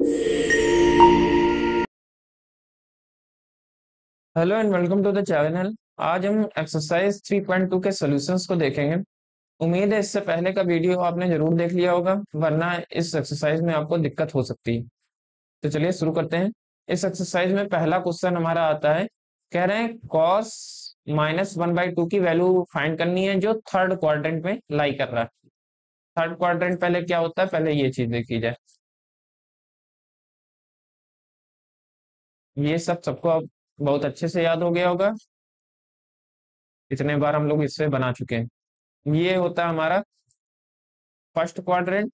Hello and welcome to the channel. आज हम exercise 3.2 के सॉल्यूशंस को देखेंगे। उम्मीद है इससे पहले का वीडियो आपने जरूर देख लिया होगा, वरना इस एक्सरसाइज में आपको दिक्कत हो सकती है। तो चलिए शुरू करते हैं। इस एक्सरसाइज में पहला क्वेश्चन हमारा आता है, कह रहे हैं कॉस -1/2 की वैल्यू फाइंड करनी है जो थर्ड क्वाड्रेंट में लाई कर रहा है। थर्ड क्वाड्रेंट पहले क्या होता है, पहले ये चीज देखी जाए। ये सब सबको अब बहुत अच्छे से याद हो गया होगा, इतने बार हम लोग इससे बना चुके हैं। ये होता है हमारा फर्स्ट क्वाड्रेंट,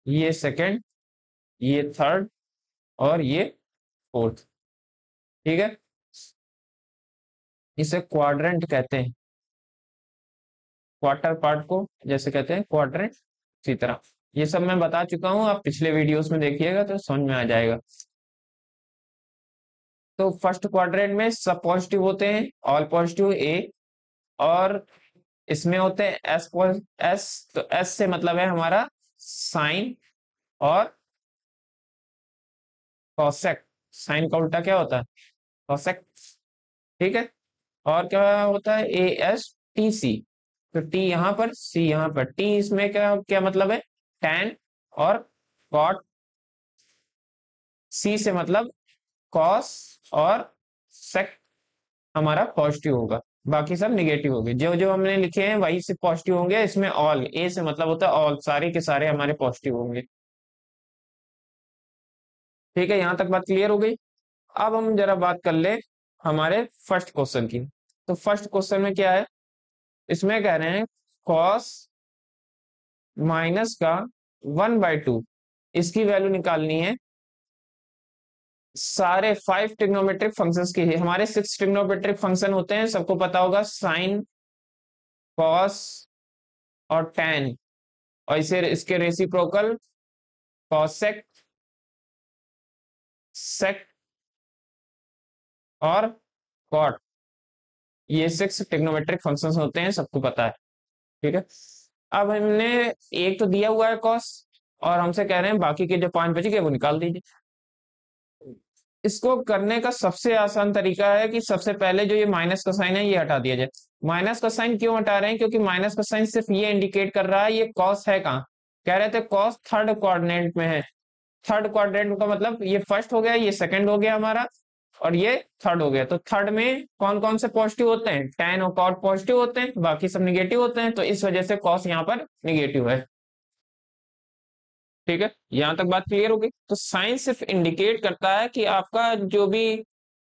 ये सेकंड, ये थर्ड और ये फोर्थ। ठीक है, इसे क्वाड्रेंट कहते हैं। क्वार्टर पार्ट को जैसे कहते हैं क्वाड्रेंट, इसी तरह ये सब मैं बता चुका हूं, आप पिछले वीडियोस में देखिएगा तो समझ में आ जाएगा। तो फर्स्ट क्वाड्रेंट में सब पॉजिटिव होते हैं, ऑल पॉजिटिव ए, और इसमें होते हैं एस। तो एस से मतलब है हमारा साइन और कॉसेक। साइन का उल्टा क्या होता है, कॉसेक। ठीक है, और क्या होता है ए एस टी सी। तो टी यहाँ पर, सी यहाँ पर, टी इसमें क्या क्या मतलब है, टैन और कॉट। सी से मतलब कॉस और सेक हमारा पॉजिटिव होगा, बाकी सब निगेटिव होंगे। जो जो हमने लिखे हैं वही से पॉजिटिव होंगे। इसमें ऑल, ए से मतलब होता है ऑल, सारे के सारे हमारे पॉजिटिव होंगे। ठीक है, यहाँ तक बात क्लियर हो गई। अब हम जरा बात कर ले हमारे फर्स्ट क्वेश्चन की। तो फर्स्ट क्वेश्चन में क्या है, इसमें कह रहे हैं कॉस माइनस का 1/2, इसकी वैल्यू निकालनी है सारे 5 ट्रिग्नोमेट्रिक फंक्शंस की। हमारे 6 ट्रिग्नोमेट्रिक फंक्शन होते हैं, सबको पता होगा, साइन, कॉस और टैन, और इसे इसके रेसिप्रोकल कॉसेक, सेक और कॉट। ये 6 ट्रिग्नोमेट्रिक फंक्शंस होते हैं, सबको पता है। ठीक है, अब हमने एक तो दिया हुआ है कॉस, और हमसे कह रहे हैं बाकी के जो 5 बच गए वो निकाल दीजिए। इसको करने का सबसे आसान तरीका है कि सबसे पहले जो ये माइनस का साइन है ये हटा दिया जाए। माइनस का साइन क्यों हटा रहे हैं, क्योंकि माइनस का साइन सिर्फ ये इंडिकेट कर रहा है ये कॉस है कहाँ। कह रहे थे कॉस थर्ड क्वाड्रेंट में है। थर्ड क्वाड्रेंट का मतलब ये फर्स्ट हो गया, ये सेकंड हो गया हमारा, और ये थर्ड हो गया। तो थर्ड में कौन कौन से पॉजिटिव होते हैं, tan और cot पॉजिटिव होते हैं, बाकी सब निगेटिव होते हैं, तो इस वजह से cos यहाँ पर निगेटिव है। ठीक है, यहां तक बात क्लियर हो गई। तो साइन सिर्फ इंडिकेट करता है कि आपका जो भी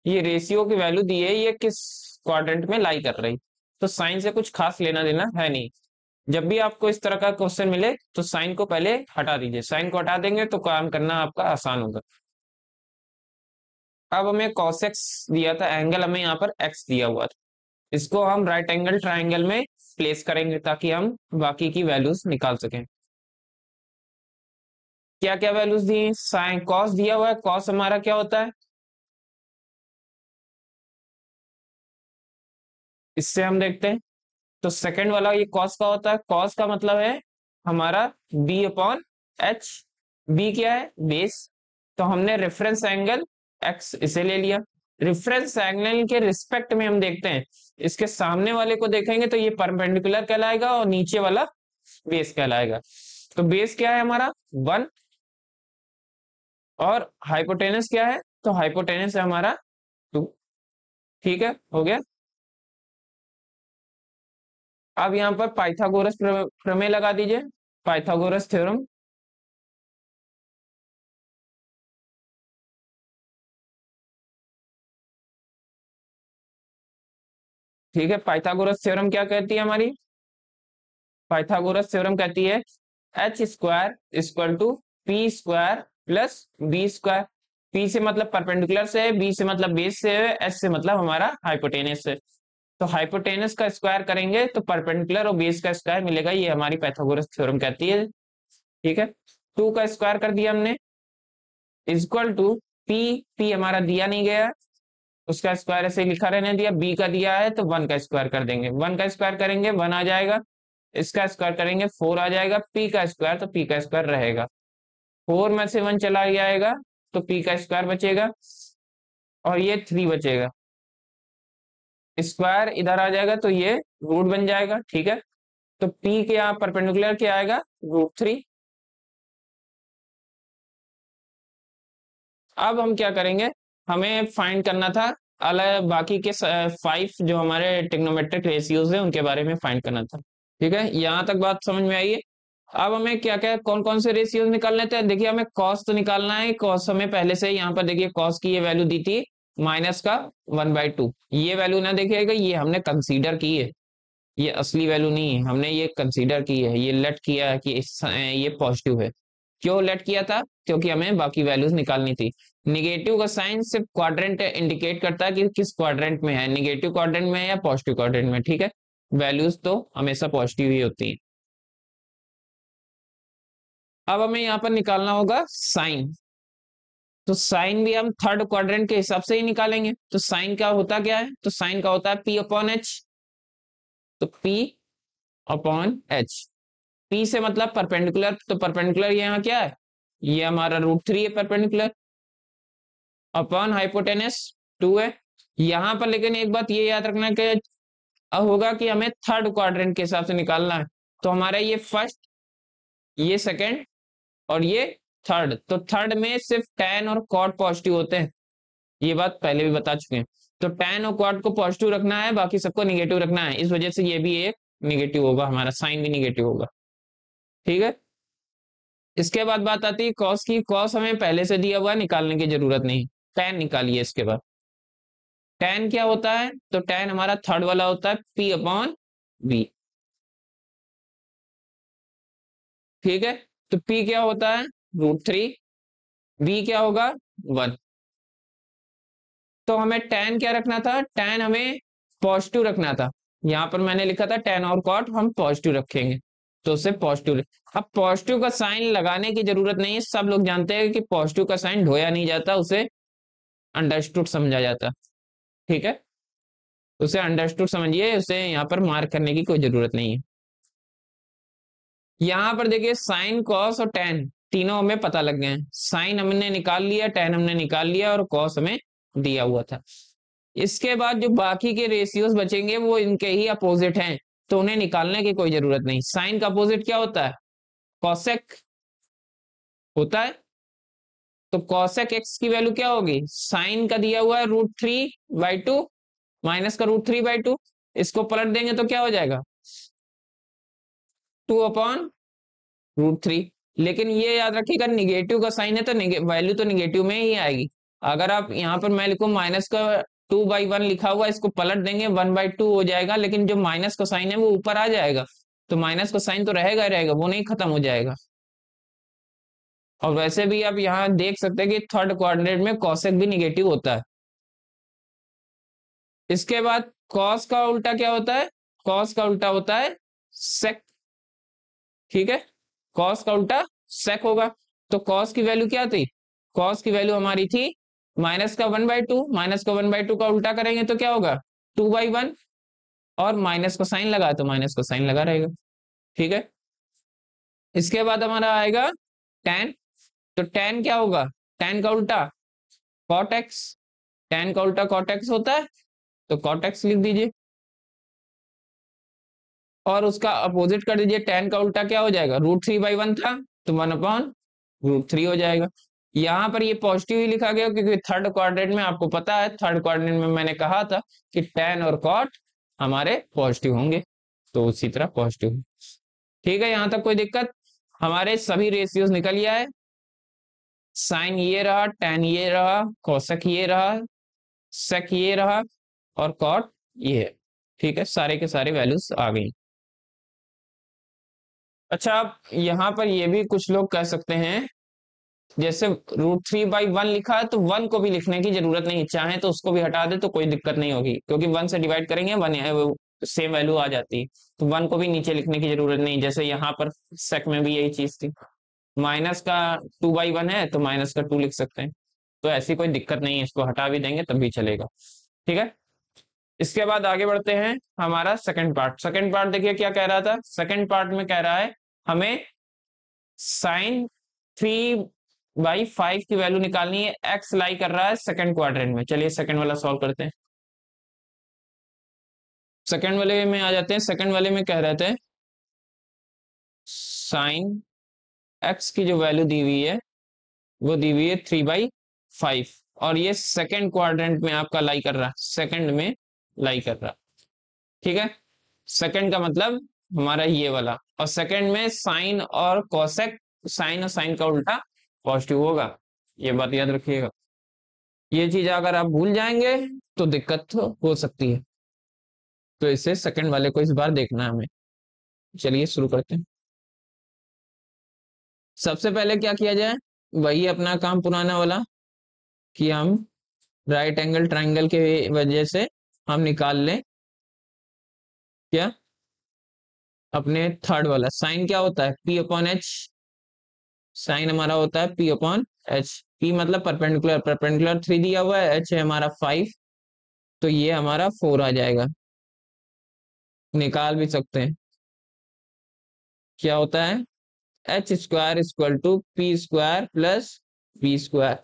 ये रेशियो की वैल्यू दी है ये किस क्वाड्रेंट में लाई कर रही। तो साइन से कुछ खास लेना देना है नहीं। जब भी आपको इस तरह का क्वेश्चन मिले तो साइन को पहले हटा दीजिए, साइन को हटा देंगे तो काम करना आपका आसान होगा। अब हमें cos x दिया था, एंगल हमें यहाँ पर x दिया हुआ था, इसको हम राइट एंगल ट्राइंगल में प्लेस करेंगे ताकि हम बाकी की वैल्यूज निकाल सकें। क्या क्या वैल्यूज दी, साइन कॉस दिया हुआ है, कॉस हमारा क्या होता है, इससे हम देखते हैं। तो सेकंड वाला ये कॉस का होता है, कॉस का मतलब है हमारा b/h। b क्या है, बेस। तो हमने रेफरेंस एंगल x इसे ले लिया। रेफरेंस एंगल के रिस्पेक्ट में हम देखते हैं, इसके सामने वाले को देखेंगे तो ये परपेंडिकुलर कहलाएगा और नीचे वाला बेस कहलाएगा। तो बेस क्या है हमारा 1, और हाइपोटेनस क्या है, तो हाइपोटेनस है हमारा 2। ठीक है, हो गया। अब यहाँ पर पाइथागोरस प्रमेय लगा दीजिए, पाइथागोरस थ्योरम। ठीक है, पाइथागोरस थ्योरम क्या कहती है हमारी, पाइथागोरस थ्योरम कहती है H square equal to P square plus B square. P से मतलब परपेंडिकुलर से है, बी से मतलब बेस से है, एच से मतलब हमारा हाइपोटेनस से। तो हाइपोटेनस का स्क्वायर करेंगे तो परपेंडिकुलर और बेस का स्क्वायर मिलेगा, ये हमारी पाइथागोरस थ्योरम कहती है। ठीक है, 2 का स्क्वायर कर दिया हमने, इक्वल टू पी, पी हमारा दिया नहीं गया, उसका स्क्वायर ऐसे लिखा रहने दिया। बी का दिया है तो 1 का स्क्वायर कर देंगे, 1 का स्क्वायर करेंगे 1 आ जाएगा, इसका स्क्वायर करेंगे 4 आ जाएगा, पी का स्क्वायर तो पी का स्क्वायर रहेगा। 4 में से 1 चला जाएगा तो p का स्क्वायर बचेगा और ये 3 बचेगा, स्क्वायर इधर आ जाएगा तो ये रूट बन जाएगा। ठीक है, तो p के यहाँ परपेंडिकुलर क्या आएगा, √3। अब हम क्या करेंगे, हमें फाइंड करना था अलग बाकी के 5 जो हमारे ट्रिग्नोमेट्रिक रेशियोज है उनके बारे में फाइंड करना था। ठीक है, यहाँ तक बात समझ में आई है। अब हमें क्या क्या कौन कौन से रेशियोज निकालने थे, देखिए हमें कॉस तो निकालना है। कॉस हमें पहले से यहाँ पर देखिए कॉस की ये वैल्यू दी थी माइनस का 1/2। ये वैल्यू ना देखिएगा, ये हमने कंसीडर की है, ये असली वैल्यू नहीं है, हमने ये कंसीडर की है, ये लेट किया है कि ये पॉजिटिव है। क्यों लेट किया था, क्योंकि हमें बाकी वैल्यूज निकालनी थी। निगेटिव का साइन सिर्फ क्वाड्रेंट इंडिकेट करता है कि किस क्वाड्रेंट में है, निगेटिव क्वाड्रेंट में है या पॉजिटिव क्वाड्रेंट में। ठीक है, वैल्यूज तो हमेशा पॉजिटिव ही होती है। अब हमें यहाँ पर निकालना होगा साइन, तो साइन भी हम थर्ड क्वाड्रेंट के हिसाब से ही निकालेंगे। तो साइन का होता क्या है, तो साइन का होता है p/h, तो p/h, p से मतलब परपेंडिकुलर, तो परपेंडिकुलर यहाँ क्या है, ये हमारा √3 है परपेंडिकुलर, अपॉन हाइपोटेनस 2 है। यहाँ पर लेकिन एक बात ये याद रखना कि होगा कि हमें थर्ड क्वाड्रेंट के हिसाब से निकालना है। तो हमारा ये फर्स्ट, ये सेकंड और ये थर्ड, तो थर्ड में सिर्फ tan और cot पॉजिटिव होते हैं, ये बात पहले भी बता चुके हैं। तो tan और cot को पॉजिटिव रखना है, बाकी सबको निगेटिव रखना है, इस वजह से ये भी एक निगेटिव होगा, हमारा साइन भी निगेटिव होगा। ठीक है, इसके बाद बात आती है कॉस की। कॉस हमें पहले से दिया हुआ है, निकालने की जरूरत नहीं, tan निकालिए। इसके बाद tan क्या होता है, तो tan हमारा थर्ड वाला होता है p/v। ठीक है, तो p क्या होता है, √3, v क्या होगा 1। तो हमें tan क्या रखना था, tan हमें पॉजिटिव रखना था। यहाँ पर मैंने लिखा था tan और cot हम पॉजिटिव रखेंगे, तो उसे पॉजिटिव। अब पॉजिटिव का साइन लगाने की जरूरत नहीं है, सब लोग जानते हैं कि पॉजिटिव का साइन ढोया नहीं जाता, उसे अंडरस्टूड समझा जाता। ठीक है, उसे अंडरस्टूड समझिए, उसे यहाँ पर मार्क करने की कोई जरूरत नहीं है। यहाँ पर देखिए साइन कॉस और tan तीनों हमें पता लग गए हैं। साइन हमने निकाल लिया, tan हमने निकाल लिया और कॉस हमें दिया हुआ था। इसके बाद जो बाकी के रेशियोज बचेंगे वो इनके ही अपोजिट हैं, तो उन्हें निकालने की कोई जरूरत नहीं। साइन का अपोजिट क्या होता है, कॉसेक होता है। तो कॉसेक एक्स की वैल्यू क्या होगी, साइन का दिया हुआ है √3/2 माइनस का √3/2, इसको पलट देंगे तो क्या हो जाएगा 2/√3। लेकिन ये याद रखिएगा निगेटिव का साइन है तो वैल्यू तो निगेटिव में ही आएगी। अगर आप यहाँ पर मैं लिखूं माइनस का 2/1 लिखा हुआ, इसको पलट देंगे 1/2 हो जाएगा, लेकिन जो माइनस का साइन है वो ऊपर आ जाएगा, तो माइनस का साइन तो रहेगा ही रहेगा, वो नहीं खत्म हो जाएगा। और वैसे भी आप यहाँ देख सकते हैं कि थर्ड क्वाड्रेंट में कॉसेक भी निगेटिव होता है। इसके बाद कॉस का उल्टा क्या होता है, कॉस का उल्टा होता है सेक। ठीक है, कॉस का उल्टा सेक होगा। तो कॉस की वैल्यू क्या थी, कॉस की वैल्यू हमारी थी माइनस का 1/2, माइनस का 1/2 का उल्टा करेंगे तो क्या होगा 2/1, और माइनस का साइन लगा तो माइनस का साइन लगा रहेगा। ठीक है, इसके बाद हमारा आएगा tan। तो tan क्या होगा, tan का उल्टा cot x, tan का उल्टा cot x होता है, तो cot x लिख दीजिए और उसका अपोजिट कर दीजिए। tan का उल्टा क्या हो जाएगा, √3/1 था तो 1/√3 हो जाएगा। यहाँ पर ये पॉजिटिव ही लिखा गया क्योंकि थर्ड क्वाड्रेंट में आपको पता है, थर्ड क्वाड्रेंट में मैंने कहा था कि tan और cot हमारे पॉजिटिव होंगे, तो उसी तरह पॉजिटिव। ठीक है, यहाँ तक कोई दिक्कत, हमारे सभी रेशियोज निकल गया है। साइन ये रहा, tan ये रहा, कोसेक ये रहा, सेक ये रहा और cot ये है। ठीक है, सारे के सारे वैल्यूज आ गई। अच्छा, अब यहाँ पर ये भी कुछ लोग कह सकते हैं, जैसे √3/1 लिखा है तो 1 को भी लिखने की जरूरत नहीं, चाहे तो उसको भी हटा दे तो कोई दिक्कत नहीं होगी, क्योंकि 1 से डिवाइड करेंगे 1 सेम वैल्यू आ जाती है, तो 1 को भी नीचे लिखने की जरूरत नहीं। जैसे यहाँ पर सेक में भी यही चीज थी, माइनस का 2/1 है तो माइनस का 2 लिख सकते हैं, तो ऐसी कोई दिक्कत नहीं है, इसको हटा भी देंगे तब भी चलेगा। ठीक है, इसके बाद आगे बढ़ते हैं, हमारा सेकंड पार्ट। सेकंड पार्ट देखिए क्या कह रहा था, सेकंड पार्ट में कह रहा है हमें साइन 3 भाई 5 की वैल्यू निकालनी है, एक्स लाई कर रहा है सेकंड क्वाड्रेंट में। चलिए सेकंड वाला सॉल्व करते हैं। सेकंड वाले में आ जाते हैं। सेकंड वाले में कह रहे थे साइन एक्स की जो वैल्यू दी हुई है वो दी हुई है 3/5, और ये सेकंड क्वाड्रेंट में आपका लाई कर रहा है, सेकंड में लाई कर रहा है। ठीक है, सेकंड का मतलब हमारा ये वाला, और सेकंड में साइन और कोसेक, साइन और साइन का उल्टा पॉजिटिव होगा, ये बात याद रखिएगा। ये चीज अगर आप भूल जाएंगे तो दिक्कत तो हो सकती है, तो इसे सेकंड वाले को इस बार देखना है हमें। चलिए शुरू करते हैं। सबसे पहले क्या किया जाए, वही अपना काम पुराना वाला, कि हम राइट एंगल ट्राइंगल के वजह से हम निकाल लें क्या, अपने थर्ड वाला साइन क्या होता है, पी अपॉन एच। साइन हमारा होता है पी अपॉन एच। पी मतलब परपेंडिकुलर, परपेंडिकुलर 3 दिया हुआ है, एच है हमारा 5, तो ये हमारा 4 आ जाएगा। निकाल भी सकते हैं, क्या होता है, H square equal to P square plus B square.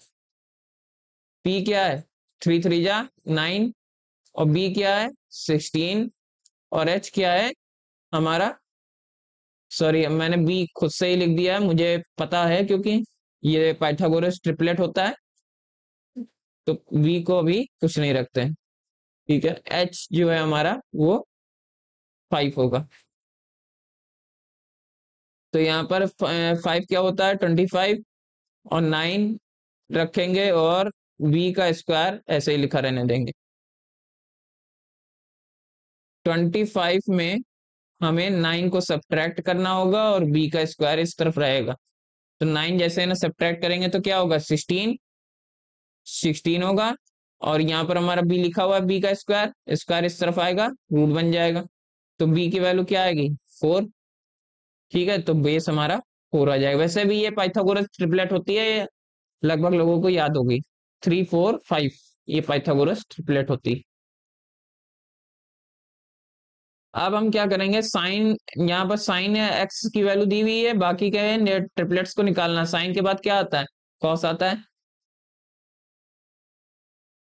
P क्या है, 3 3 जा 9, और बी क्या है 16, और एच क्या है हमारा, सॉरी मैंने बी खुद से ही लिख दिया है, मुझे पता है क्योंकि ये पाइथागोरस ट्रिपलेट होता है, तो बी को अभी कुछ नहीं रखते हैं। ठीक है, एच जो है हमारा वो 5 होगा। तो यहाँ पर 5 क्या होता है 25, और 9 रखेंगे, और बी का स्क्वायर ऐसे ही लिखा रहने देंगे। 25 में हमें 9 को सब्ट्रैक्ट करना होगा, और बी का स्क्वायर इस तरफ रहेगा, तो 9 जैसे ना सब्ट्रैक्ट करेंगे तो क्या होगा 16, 16 होगा, और यहाँ पर हमारा बी लिखा हुआ है, बी का स्क्वायर, स्क्वायर इस तरफ आएगा, रूट बन जाएगा, तो बी की वैल्यू क्या आएगी 4। ठीक है, तो बेस हमारा 4 आ जाएगा। वैसे भी ये पाइथागोरस ट्रिपलेट होती है, ये लगभग लोगों को याद होगी, 3 4 5, ये पाइथागोरस ट्रिपलेट होती है। अब हम क्या करेंगे, साइन, यहाँ पर साइन एक्स की वैल्यू दी हुई है, बाकी क्या है ट्रिपलेट्स को निकालना। साइन के बाद क्या आता है, कॉस आता है,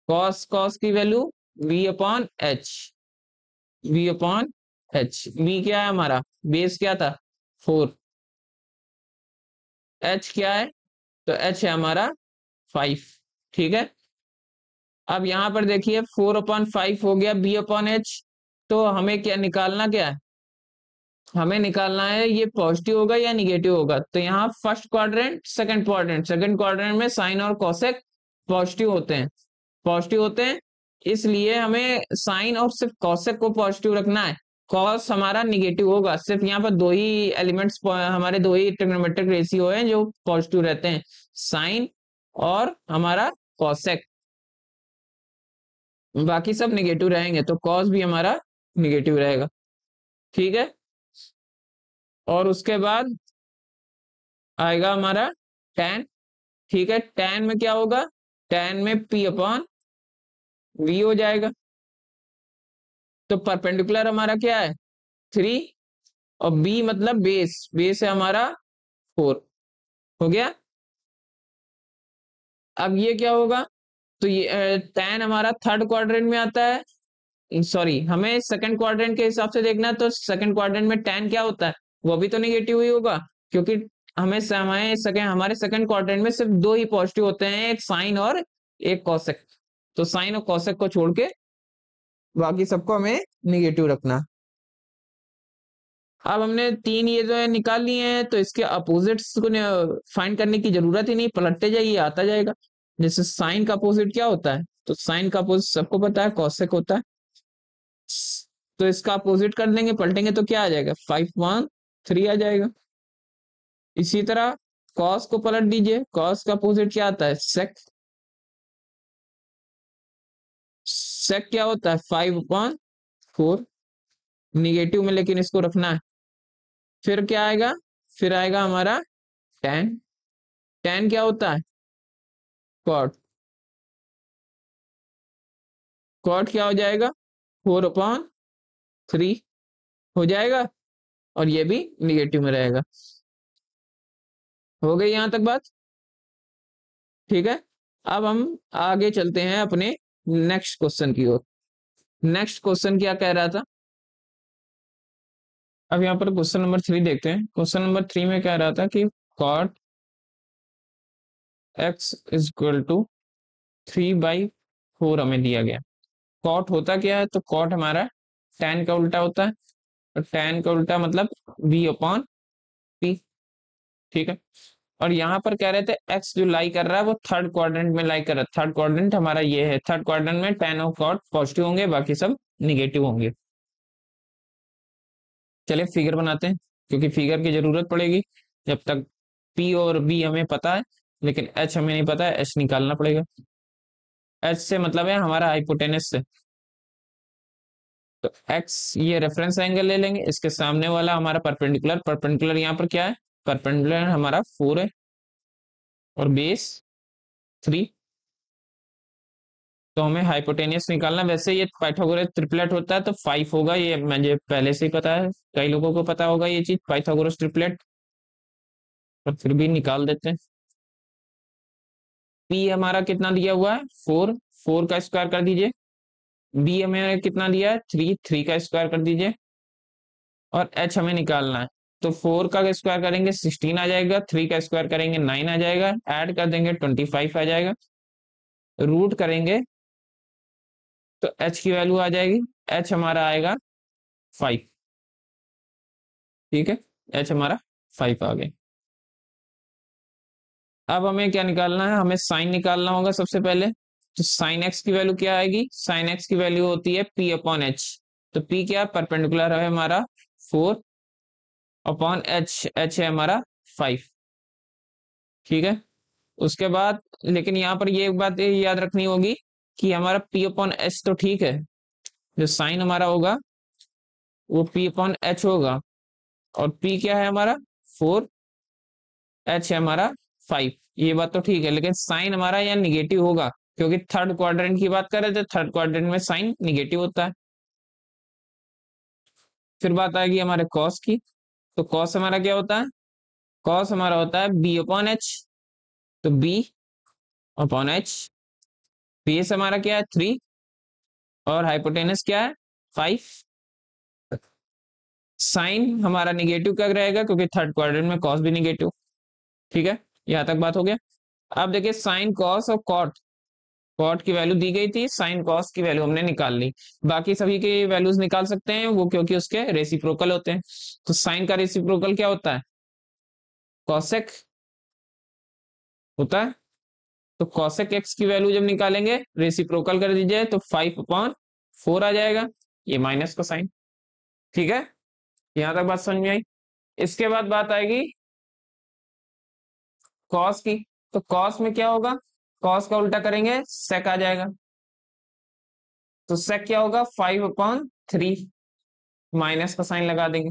कॉस, कॉस की value v upon H, v upon H. v क्या है हमारा, बेस क्या था 4, h क्या है, तो h है हमारा 5। ठीक है, अब यहां पर देखिए 4/5 हो गया b अपॉन एच, तो हमें क्या निकालना, क्या है हमें निकालना है, ये पॉजिटिव होगा या निगेटिव होगा। तो यहाँ first quadrant second quadrant, second quadrant में साइन और कोसेक पॉजिटिव होते हैं, पॉजिटिव होते हैं, इसलिए हमें साइन और सिर्फ कोसेक को पॉजिटिव रखना है। कॉस हमारा निगेटिव होगा, सिर्फ यहाँ पर दो ही एलिमेंट्स, हमारे दो ही ट्रिग्नोमेट्रिक रेशियो हैं जो पॉजिटिव रहते हैं, साइन और हमारा कोसेक, बाकी सब निगेटिव रहेंगे, तो कॉस भी हमारा निगेटिव रहेगा। ठीक है, और उसके बाद आएगा हमारा tan। ठीक है, tan में क्या होगा, tan में p अपॉन v हो जाएगा। तो परपेंडिकुलर हमारा क्या है 3, और b मतलब बेस, बेस है हमारा 4, हो गया। अब ये क्या होगा, तो ये tan हमारा थर्ड क्वाड्रेंट में आता है, सॉरी हमें सेकंड क्वाड्रेंट के हिसाब से देखना है, तो सेकंड क्वाड्रेंट में tan क्या होता है, वो भी तो निगेटिव ही होगा, क्योंकि हमारे सेकंड क्वाड्रेंट में सिर्फ दो ही पॉजिटिव होते हैं, एक साइन और एक कोसेक, तो साइन और कोसेक को छोड़ के बाकी सबको हमें निगेटिव रखना। अब हमने तीन ये जो है निकाल लिए हैं, तो इसके अपोजिट्स को फाइंड करने की जरूरत ही नहीं, पलटते जाइए आता जाएगा। जैसे साइन का अपोजिट क्या होता है, तो साइन का अपोजिट सबको पता है कोसेक होता है, तो इसका अपोजिट कर देंगे, पलटेंगे तो क्या आ जाएगा 5/3 आ जाएगा। इसी तरह कॉस को पलट दीजिए, कॉस का अपोजिट क्या आता है सेक, सेक क्या होता है 5/4, निगेटिव में लेकिन इसको रखना है। फिर क्या आएगा, फिर आएगा हमारा tan, tan क्या होता है cot, cot क्या हो जाएगा 4/3 हो जाएगा, और ये भी निगेटिव में रहेगा। हो गई यहां तक बात। ठीक है, अब हम आगे चलते हैं अपने नेक्स्ट क्वेश्चन की ओर। नेक्स्ट क्वेश्चन क्या कह रहा था, अब यहाँ पर क्वेश्चन नंबर 3 देखते हैं। क्वेश्चन नंबर 3 में कह रहा था कि cot x is equal to 3/4 हमें दिया गया। कॉट होता क्या है, तो कॉट हमारा tan का उल्टा होता है, और tan का उल्टा मतलब v/p। ठीक है, और यहाँ पर कह रहे थे x जो लाई कर रहा है वो थर्ड क्वाड्रेंट में लाई कर रहा है। थर्ड क्वाड्रेंट हमारा ये है, थर्ड क्वाड्रेंट में tan और cot पॉजिटिव होंगे, बाकी सब निगेटिव होंगे। चलिए फिगर बनाते हैं, क्योंकि फिगर की जरूरत पड़ेगी। जब तक p और b हमें पता है, लेकिन h हमें नहीं पता है, h निकालना पड़ेगा। h से मतलब है हमारा हाइपोटेनस से, तो x ये रेफरेंस एंगल ले लेंगे, इसके सामने वाला हमारा परपेंडिकुलर, परपेंडिकुलर यहाँ पर क्या है, परपेंडिकुलर हमारा 4 है और बेस 3, तो हमें हाइपोटेनियस निकालना। वैसे ये पाइथागोरस ट्रिपलेट होता है तो 5 होगा, ये मुझे पहले से ही पता है, कई लोगों को पता होगा ये चीज पाइथागोरस ट्रिपलेट, पर फिर भी निकाल देते हैं। p हमारा कितना दिया हुआ है 4, 4 का स्क्वायर कर दीजिए। b हमें कितना दिया है 3, 3 का स्क्वायर कर दीजिए, और h हमें निकालना है। तो 4 का स्क्वायर करेंगे 16 आ जाएगा, 3 का स्क्वायर करेंगे 9 आ जाएगा, ऐड कर देंगे 25 आ जाएगा, रूट करेंगे तो h की वैल्यू आ जाएगी, h हमारा आएगा 5। ठीक है, h हमारा 5 आ गया। अब हमें क्या निकालना है, हमें साइन निकालना होगा सबसे पहले। तो साइन एक्स की वैल्यू क्या आएगी, साइन एक्स की वैल्यू होती है p/h। तो p क्या परपेंडिकुलर है हमारा 4/h, h है हमारा 5। ठीक है, उसके बाद लेकिन यहाँ पर ये एक बात ये याद रखनी होगी कि हमारा p/h तो ठीक है, जो साइन हमारा होगा वो p/h होगा, और p क्या है हमारा 4, h है हमारा 5। ये बात तो ठीक है, लेकिन साइन हमारा यहाँ निगेटिव होगा, क्योंकि थर्ड क्वाड्रेंट की बात कर रहे थे, थर्ड क्वाड्रेंट में साइन निगेटिव होता है। फिर बात आएगी हमारे कॉस की, तो कॉस हमारा क्या होता है, कॉस हमारा होता है b/h। तो b/h, बेस हमारा क्या है 3, और हाइपोटेनस क्या है 5। साइन हमारा निगेटिव कब रहेगा, क्योंकि थर्ड क्वाड्रेंट में कॉस भी निगेटिव। ठीक है, यहां तक बात हो गया। अब देखिए साइन कॉस और कॉट, कॉट की वैल्यू दी गई थी, साइन कॉस की वैल्यू हमने निकाल ली। बाकी सभी की वैल्यूज निकाल सकते हैं वो, क्योंकि उसके रेसिप्रोकल होते हैं। तो साइन का रेसिप्रोकल क्या होता है, कॉसेक होता है। तो कॉसेक एक्स की वैल्यू जब निकालेंगे रेसिप्रोकल कर दीजिए तो 5/4 आ जाएगा, ये माइनस का साइन। ठीक है, यहां तक बात समझ में आई। इसके बाद बात आएगी कॉस की, तो कॉस में क्या होगा, कॉस का उल्टा करेंगे सेक आ जाएगा। तो सेक क्या होगा 5/3, माइनस का साइन लगा देंगे।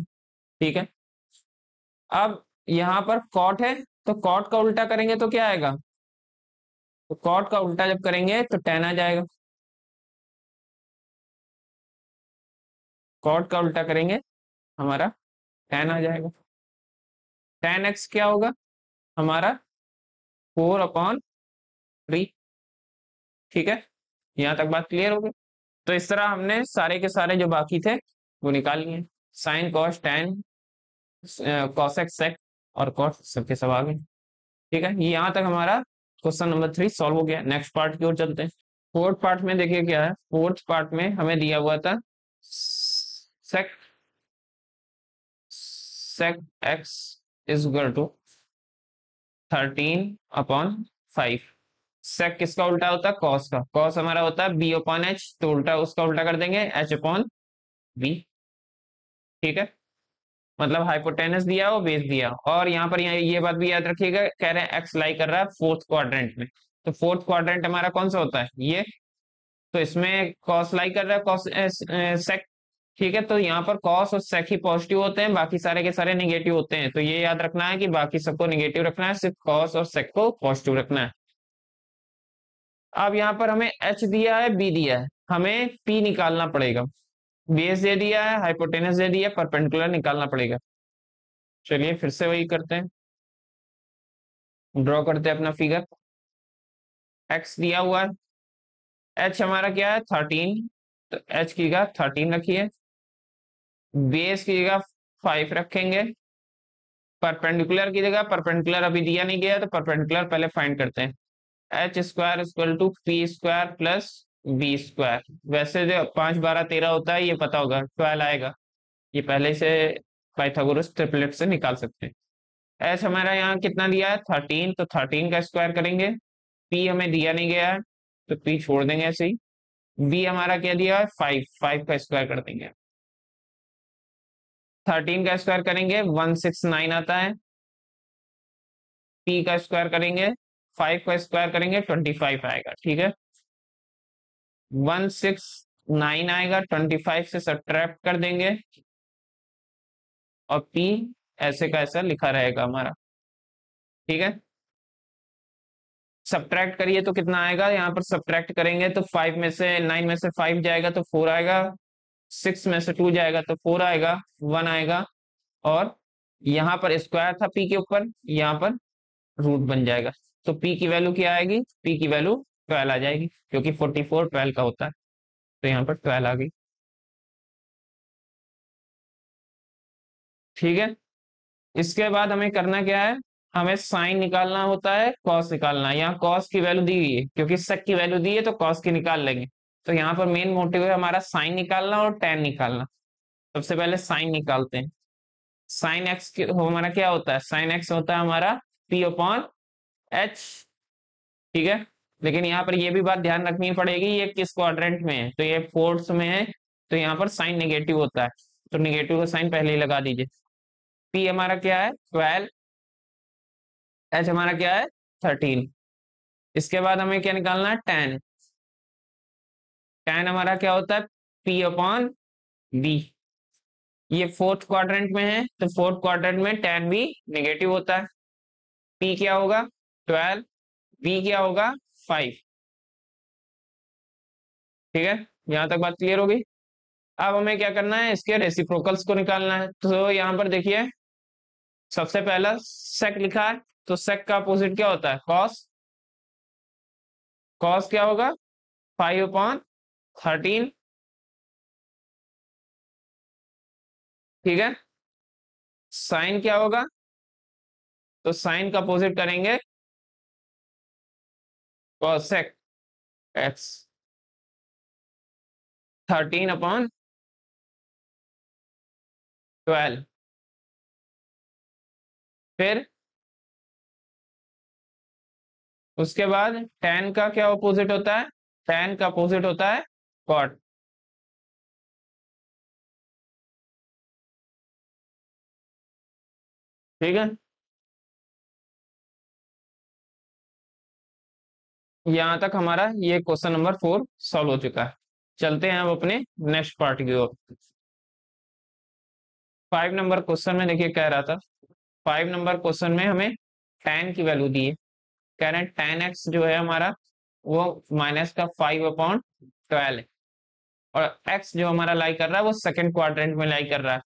ठीक है, अब यहां पर कॉट है, तो कॉट का उल्टा करेंगे तो क्या आएगा, तो कॉट का उल्टा जब करेंगे तो टेन आ जाएगा। कॉट का उल्टा करेंगे हमारा टेन आ जाएगा। टेन एक्स क्या होगा हमारा 4/3। ठीक है, यहां तक बात क्लियर हो गई। तो इस तरह हमने सारे के सारे जो बाकी थे वो निकाल लिए, sine cos tan cosec sec और कॉट सबके सब आ गए। ठीक है, ये यहां तक हमारा क्वेश्चन नंबर 3 सॉल्व हो गया। नेक्स्ट पार्ट की ओर चलते हैं। फोर्थ पार्ट में देखिए क्या है, फोर्थ पार्ट में हमें दिया हुआ था sec sec x is equal to 13/5। Sec किसका उल्टा होता है, कॉस का। कॉस हमारा होता है b/h, तो उल्टा उसका उल्टा कर देंगे h/b। ठीक है, मतलब हाइपोटेनस दिया हो बेस दिया, और यहाँ पर ये बात भी याद रखिएगा, कह रहे हैं एक्स लाई कर रहा है फोर्थ क्वाड्रेंट में। तो फोर्थ क्वाड्रेंट हमारा कौन सा होता है, ये। तो इसमें कॉस लाई कर रहा है, कॉस सेक। ठीक है, तो यहाँ पर कॉस और सेक ही पॉजिटिव होते हैं, बाकी सारे के सारे निगेटिव होते हैं। तो ये याद रखना है कि बाकी सबको निगेटिव रखना है, सिर्फ कॉस और सेक को पॉजिटिव रखना है। अब यहाँ पर हमें एच दिया है, बी दिया है, हमें पी निकालना पड़ेगा। बेस दे दिया है, हाइपोटेनस दे दिया है, परपेंडिकुलर निकालना पड़ेगा। चलिए फिर से वही करते हैं, ड्रॉ करते हैं अपना फिगर। एक्स दिया हुआ है, एच हमारा क्या है 13, तो एच की जगह 13 रखिए, बेस की जगह 5 रखेंगे, परपेंडिकुलर की जगह परपेंडिकुलर अभी दिया नहीं गया तो परपेंडिकुलर पहले फाइंड करते हैं। H square equal to P square plus B square, वैसे जो 5 12 13 होता है ये पता होगा 12 आएगा, ये पहले से पाइथागोरस ट्रिपलेट से निकाल सकते हैं। एच हमारा यहाँ कितना दिया है 13, तो 13 का स्क्वायर करेंगे, पी हमें दिया नहीं गया है तो पी छोड़ देंगे ऐसे ही, बी हमारा क्या दिया है 5, 5 का स्क्वायर कर देंगे, 13 का स्क्वायर करेंगे 169 आता है, पी का स्क्वायर करेंगे 5 का स्क्वायर करेंगे 25 आएगा, ठीक है 169 आएगा, 25 से सब्ट्रैक्ट कर देंगे और पी ऐसे का ऐसा लिखा रहेगा हमारा, ठीक है सब्ट्रैक्ट करिए तो कितना आएगा, यहाँ पर सब्ट्रैक्ट करेंगे तो 5 में से 9 में से 5 जाएगा तो 4 आएगा, 6 में से 2 जाएगा तो 4 आएगा, 1 आएगा, और यहाँ पर स्क्वायर था पी के ऊपर, यहाँ पर रूट बन जाएगा, तो पी की वैल्यू क्या आएगी, पी की वैल्यू 12 आ जाएगी, क्योंकि 44 12 का होता है, तो यहाँ पर 12 आ गई, ठीक है। इसके बाद हमें करना क्या है, हमें साइन निकालना होता है, कॉस निकालना है, यहाँ कॉस की वैल्यू दी हुई है क्योंकि सेक की वैल्यू दी है तो कॉस की निकाल लेंगे, तो यहाँ पर मेन मोटिव है हमारा साइन निकालना और टेन निकालना। सबसे पहले साइन निकालते हैं, साइन एक्स हमारा क्या होता है, साइन एक्स होता है हमारा पी अपॉन एच, ठीक है, लेकिन यहाँ पर ये भी बात ध्यान रखनी पड़ेगी ये किस क्वाड्रेंट में है, तो ये फोर्थ में है, तो यहाँ पर साइन नेगेटिव होता है, तो नेगेटिव का साइन पहले ही लगा दीजिए। पी हमारा क्या है 12, एच हमारा क्या है 13, इसके बाद हमें क्या निकालना है टेन, टेन हमारा क्या होता है पी अपॉन बी, ये फोर्थ क्वाड्रेंट में है तो फोर्थ क्वाड्रेंट में टेन भी नेगेटिव होता है, पी क्या होगा 12, बी क्या होगा 5, ठीक है यहां तक बात क्लियर होगी। अब हमें क्या करना है, इसके रेसिप्रोकल्स को निकालना है, तो यहाँ पर देखिए सबसे पहला सेक लिखा है, तो सेक का अपोजिट क्या होता है कॉस, कॉस क्या होगा 5/13, ठीक है, साइन क्या होगा, तो साइन का अपोजिट करेंगे कॉसेक एक्स, 13/12, फिर उसके बाद टेन का क्या अपोजिट होता है, टेन का अपोजिट होता है कॉट, ठीक है यहां तक हमारा ये क्वेश्चन नंबर 4 सॉल्व हो चुका है। चलते हैं अब अपने नेक्स्ट पार्ट की ओर। 5 नंबर क्वेश्चन में देखिए कह रहा था, 5 नंबर क्वेश्चन में हमें tan की वैल्यू दी है, कह रहे हैं tan x जो है हमारा वो माइनस का 5/12 है, और x जो हमारा लाई कर रहा है वो सेकंड क्वाड्रेंट में लाई कर रहा है,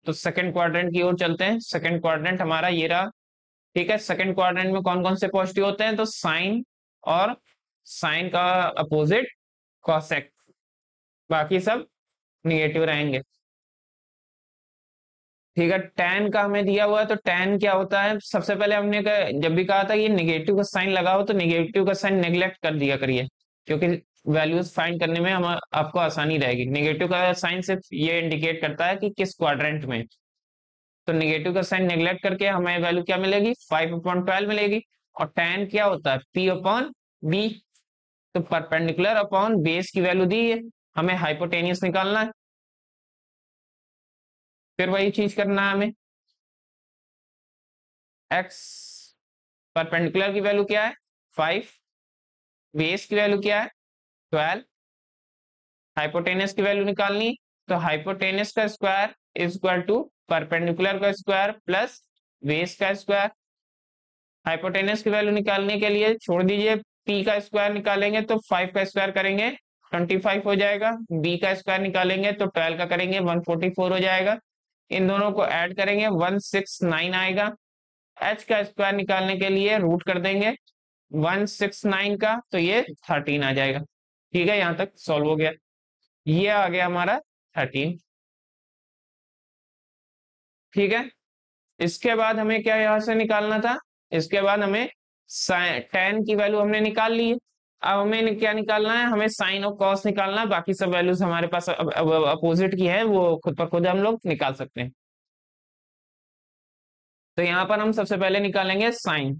तो सेकंड क्वाड्रेंट की ओर चलते हैं। सेकंड क्वाड्रेंट हमारा ये रहा, ठीक है सेकंड क्वाड्रेंट में कौन कौन से पॉजिटिव होते हैं, तो साइन और साइन का अपोजिट कॉसेक, बाकी सब निगेटिव रहेंगे, ठीक है। tan का हमें दिया हुआ है, तो tan क्या होता है, सबसे पहले हमने जब भी कहा था ये निगेटिव का साइन लगा हो तो निगेटिव का साइन नेग्लेक्ट कर दिया करिए, क्योंकि वैल्यूज फाइंड करने में हम आपको आसानी रहेगी। नेगेटिव का साइन सिर्फ ये इंडिकेट करता है कि किस क्वाड्रेंट में, तो नेगेटिव का साइन नेग्लेक्ट करके हमें वैल्यू क्या मिलेगी 5/12 मिलेगी, और tan क्या होता है p/b, तो परपेंडिकुलर अपॉन बेस की वैल्यू दी है, हमें हाइपोटेनियस निकालना है, फिर वही चीज करना है हमें, x परपेंडिकुलर की वैल्यू क्या है 5, बेस की वैल्यू क्या है 12, हाइपोटेनस की वैल्यू निकालनी, तो हाइपोटेनस का square is equal to perpendicular का स्क्वायर प्लस बेस का स्क्वायर। हाइपोटेनस की वैल्यू निकालने के लिए छोड़ दीजिए, p का स्क्वायर निकालेंगे तो 5 का स्क्वायर करेंगे 25 हो जाएगा, b का स्क्वायर निकालेंगे तो 12 का करेंगे 144 हो जाएगा, इन दोनों को ऐड करेंगे 169 आएगा। h का स्क्वायर निकालने के लिए रूट कर देंगे, 169 का, तो ये 13 आ जाएगा। ठीक है, यहां तक सॉल्व हो गया। ये आ गया हमारा 13। ठीक है, इसके बाद हमें क्या यहां से निकालना था? इसके बाद हमें tan की वैल्यू हमने निकाल ली है। अब हमें क्या निकालना है? हमें साइन और कॉस निकालना है। बाकी सब वैल्यूज हमारे पास अपोजिट की है, वो खुद पर खुद हम लोग निकाल सकते हैं। तो यहाँ पर हम सबसे पहले निकालेंगे साइन।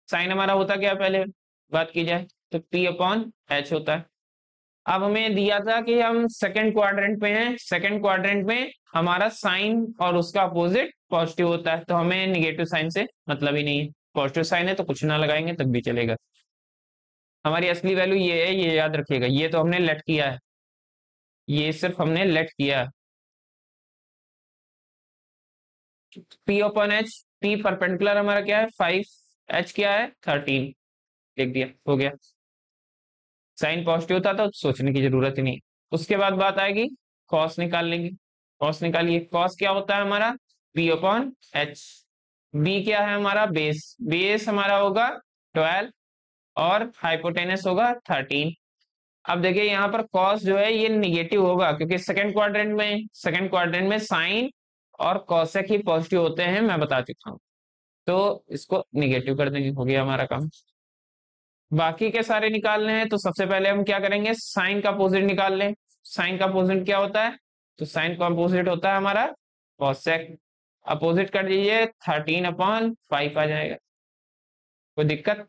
साइन हमारा होता क्या है, पहले बात की जाए तो P अपॉन एच होता है। अब हमें दिया था कि हम सेकंड क्वाड्रेंट में हैं, सेकंड क्वाड्रेंट में हमारा साइन और उसका अपोजिट पॉजिटिव होता है, तो हमें निगेटिव साइन से मतलब ही नहीं है। पॉजिटिव साइन है तो कुछ ना लगाएंगे तब भी चलेगा। हमारी असली वैल्यू ये है, ये याद रखिएगा। ये तो हमने लेट किया है, ये सिर्फ हमने लेट किया है। P upon H, P perpendicular हमारा क्या है 5, एच क्या है 13, लिख दिया, हो गया। साइन पॉजिटिव था तो सोचने की जरूरत ही नहीं। उसके बाद बात आएगी कॉस निकाल लेंगे। कॉस निकालिए। कॉस क्या होता है हमारा? P upon H. बी क्या है हमारा? बेस। बेस हमारा होगा 12 और हाइपोटेनस होगा 13। अब देखिए यहाँ पर कॉस जो है ये निगेटिव होगा, क्योंकि सेकंड क्वाड्रेंट में साइन और कॉसेक ही पॉजिटिव होते हैं, मैं बता चुका हूँ। तो इसको निगेटिव कर देंगे, हो गया हमारा काम। बाकी के सारे निकालने हैं तो सबसे पहले हम क्या करेंगे? साइन का अपोजिट निकाल लें। साइन का अपोजिट क्या होता है? तो साइन का अपोजिट होता है हमारा कॉसेक। अपोजिट कर दीजिए, 13/5 आ जाएगा। कोई दिक्कत?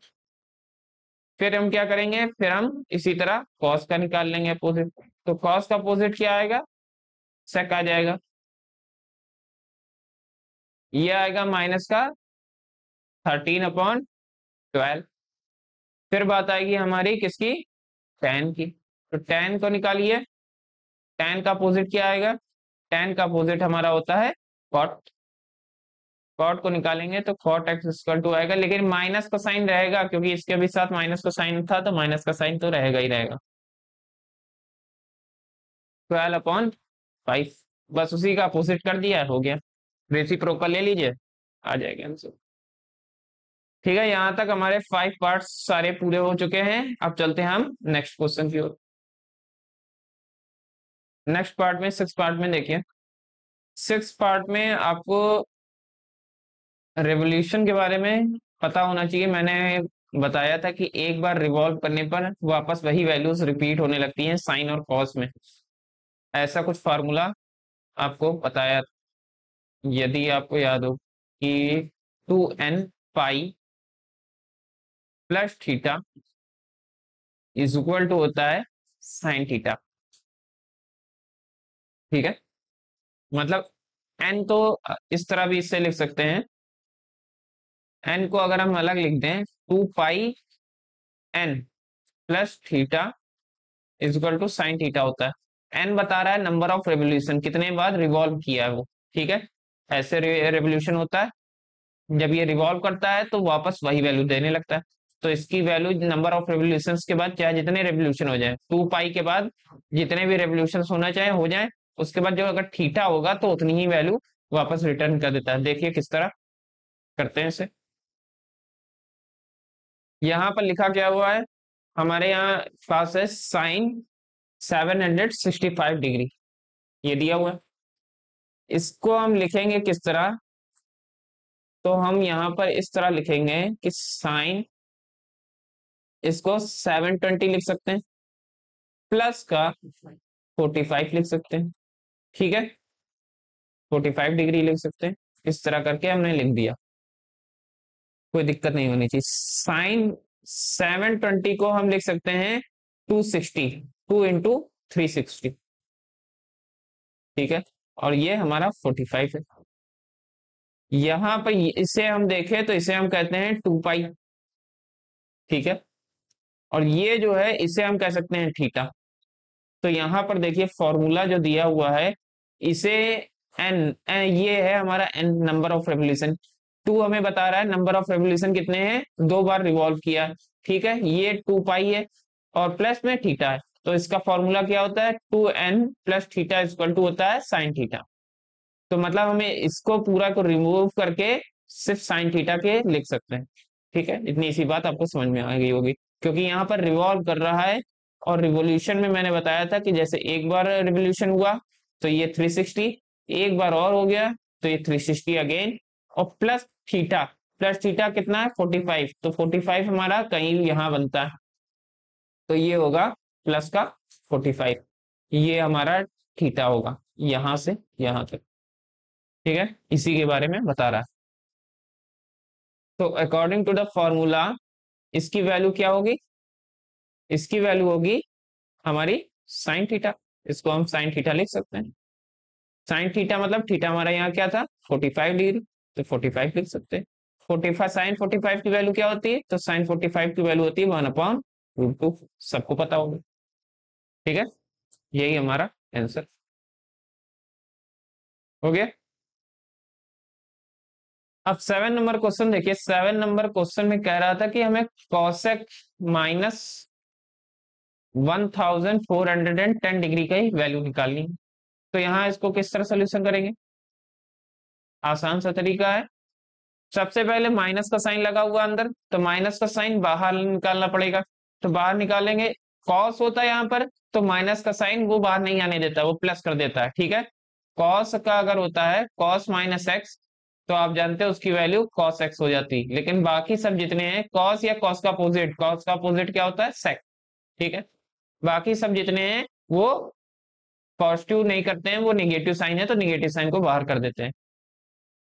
फिर हम क्या करेंगे? फिर हम इसी तरह कॉस का निकाल लेंगे अपोजिट। तो कॉस का अपोजिट क्या आएगा? सेक आ जाएगा। ये आएगा माइनस का 13/12। फिर बात आएगी हमारी किसकी? tan की। तो tan को निकालिए। tan का अपोजिट क्या आएगा? tan का अपोजिट हमारा होता है cot। cot को निकालेंगे तो cot x इक्वल टू आएगा, लेकिन माइनस का साइन रहेगा, क्योंकि इसके भी साथ माइनस का साइन था, तो माइनस का साइन तो रहेगा ही रहेगा। 12/5, बस उसी का अपोजिट कर दिया, हो गया। रेसिप्रोकल ले लीजिए, आ जाएगा आंसर। ठीक है, यहां तक हमारे 5 पार्ट्स सारे पूरे हो चुके हैं। अब चलते हैं हम नेक्स्ट क्वेश्चन की ओर। नेक्स्ट पार्ट में 6 पार्ट में देखिए, 6 पार्ट में आपको रेवोल्यूशन के बारे में पता होना चाहिए। मैंने बताया था कि एक बार रिवॉल्व करने पर वापस वही वैल्यूज रिपीट होने लगती हैं साइन और कॉस में। ऐसा कुछ फार्मूला आपको बताया, यदि आपको याद हो, कि 2n pi plus theta is equal to होता है साइन थीटा। ठीक है, मतलब n तो इस तरह भी इससे लिख सकते हैं। n को अगर हम अलग लिख दें, 2πn plus theta is equal to sine theta होता है। n बता रहा है नंबर ऑफ रेवोल्यूशन, कितने बार रिवॉल्व किया है वो। ठीक है, ऐसे रेवोल्यूशन होता है, जब ये रिवॉल्व करता है तो वापस वही वैल्यू देने लगता है। तो इसकी वैल्यू नंबर ऑफ रेवोल्यूशन के बाद चाहे जितने रेवोल्यूशन हो जाए, 2π के बाद जितने भी रेवोल्यूशन होना चाहे हो जाए, उसके बाद जो अगर थीटा होगा तो उतनी ही वैल्यू वापस रिटर्न कर देता है। देखिए किस तरह करते हैं इसे। यहाँ पर लिखा क्या हुआ है हमारे यहाँ पास है साइन 765 डिग्री, ये दिया हुआ है। इसको हम लिखेंगे किस तरह? तो हम यहाँ पर इस तरह लिखेंगे कि साइन, इसको 720 लिख सकते हैं, प्लस का 45 लिख सकते हैं। ठीक है, 45 डिग्री लिख सकते हैं। इस तरह करके हमने लिख दिया, कोई दिक्कत नहीं होनी चाहिए। साइन 720 को हम लिख सकते हैं 260, 2 इंटू 360। ठीक है, और ये हमारा 45 है। यहां पर इसे हम देखें तो इसे हम कहते हैं 2π। ठीक है, और ये जो है इसे हम कह सकते हैं थीटा। तो यहाँ पर देखिए फॉर्मूला जो दिया हुआ है, इसे ये है हमारा n नंबर ऑफ रेवोल्यूशन। 2 हमें बता रहा है नंबर ऑफ रेवोल्यूशन कितने हैं, 2 बार रिवॉल्व किया। ठीक है, ये 2π है और प्लस में थीटा है, तो इसका फॉर्मूला क्या होता है? 2n plus theta equal to होता है साइन थीटा। तो मतलब हमें इसको पूरा को रिमूव करके सिर्फ साइन थीटा के लिख सकते हैं। ठीक है, इतनी सी बात आपको समझ में आ गई होगी, क्योंकि यहाँ पर रिवॉल्व कर रहा है। और रिवोल्यूशन में मैंने बताया था कि जैसे एक बार रिवोल्यूशन हुआ तो ये 360, एक बार और हो गया तो ये 360 अगेन, और प्लस थीटा कितना है 45, तो 45 हमारा कहीं यहाँ बनता है, तो ये होगा प्लस का 45, ये हमारा थीटा होगा यहां से यहां तक। ठीक है, इसी के बारे में बता रहा है। तो अकॉर्डिंग टू द फॉर्मूला इसकी वैल्यू क्या होगी, इसकी वैल्यू होगी हमारी साइन थीटा, इसको हम साइन थीटा लिख सकते हैं। साइन थीटा मतलब थीटा हमारा यहाँ क्या था 45 डिग्री, तो 45 लिख सकते हैं। 45 साइन 45 की वैल्यू क्या होती है, तो साइन 45 की वैल्यू होती है 1/√2, सबको पता होगा। ठीक है, यही हमारा आंसर हो गया। अब 7 नंबर क्वेश्चन देखिए, 7 नंबर क्वेश्चन में कह रहा था कि हमें कॉसेक माइनस 1410 डिग्री का ही वैल्यू निकालनी है। तो यहाँ इसको किस तरह सोल्यूशन करेंगे, आसान सा तरीका है। सबसे पहले माइनस का साइन लगा हुआ अंदर, तो माइनस का साइन बाहर निकालना पड़ेगा, तो बाहर निकालेंगे। कॉस होता है यहाँ पर, तो माइनस का साइन वो बाहर नहीं आने देता, वो प्लस कर देता है। ठीक है, कॉस का अगर होता है कॉस माइनस एक्स, तो आप जानते हो उसकी वैल्यू कॉस एक्स हो जाती है। लेकिन बाकी सब जितने हैं कॉस या कॉस का अपोजिट, कॉस का अपोजिट क्या होता है सेक। ठीक है, बाकी सब जितने हैं वो पॉजिटिव नहीं करते हैं, वो निगेटिव साइन है तो निगेटिव साइन को बाहर कर देते हैं।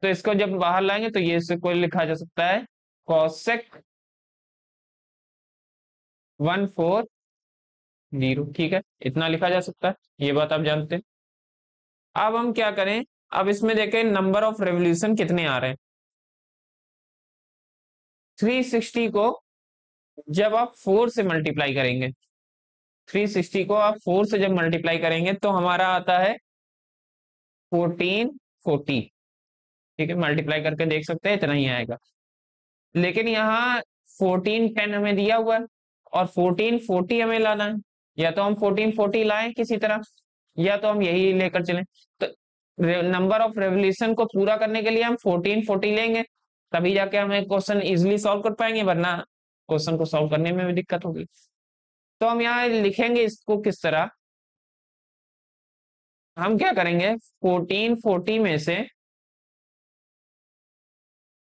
तो इसको जब बाहर लाएंगे तो ये इससे कोई लिखा जा सकता है कॉसेक 140। ठीक है, इतना लिखा जा सकता है, ये बात आप जानते हैं। अब हम क्या करें, अब इसमें देखें नंबर ऑफ रेवोल्यूशन कितने आ रहे हैं। 360 को जब आप 4 से मल्टीप्लाई करेंगे, 360 को आप 4 से जब मल्टीप्लाई करेंगे तो हमारा आता है 1440। ठीक है, मल्टीप्लाई करके देख सकते हैं, इतना ही आएगा। लेकिन यहाँ 1410 हमें दिया हुआ है और 1440 हमें लाना है, या तो हम 1440 लाएं किसी तरह, या तो हम यही लेकर चलें। तो नंबर ऑफ रेवोल्यूशन को पूरा करने के लिए हम 1440 लेंगे, तभी जाके हमें क्वेश्चन इजिली सॉल्व कर पाएंगे, वरना क्वेश्चन को सॉल्व करने में भी दिक्कत होगी। तो हम यहाँ लिखेंगे इसको किस तरह, हम क्या करेंगे 1440 में से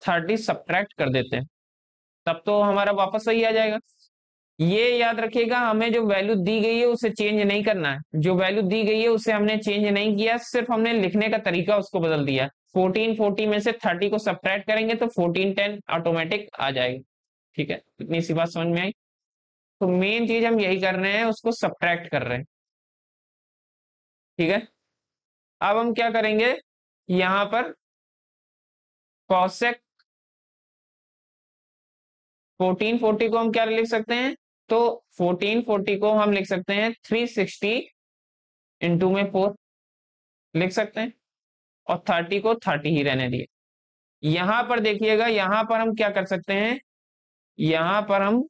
30 सब्ट्रैक्ट कर देते हैं, तब तो हमारा वापस वही आ जाएगा। ये याद रखिएगा, हमें जो वैल्यू दी गई है उसे चेंज नहीं करना है, जो वैल्यू दी गई है उसे हमने चेंज नहीं किया, सिर्फ हमने लिखने का तरीका उसको बदल दिया। 1440 में से 30 को सब्ट्रैक्ट करेंगे तो 1410 ऑटोमेटिक आ जाएगी। ठीक है, इतनी सी बात समझ में आई। तो मेन चीज हम यही कर रहे हैं, उसको सब्ट्रैक्ट कर रहे हैं। ठीक है, अब हम क्या करेंगे, यहां पर कॉसेक 1440 को हम क्या लिख सकते हैं, तो 1440 को हम लिख सकते हैं 360 इंटू में 4 लिख सकते हैं, और 30 को 30 ही रहने दिए। यहां पर देखिएगा, यहां पर हम क्या कर सकते हैं, यहां पर हम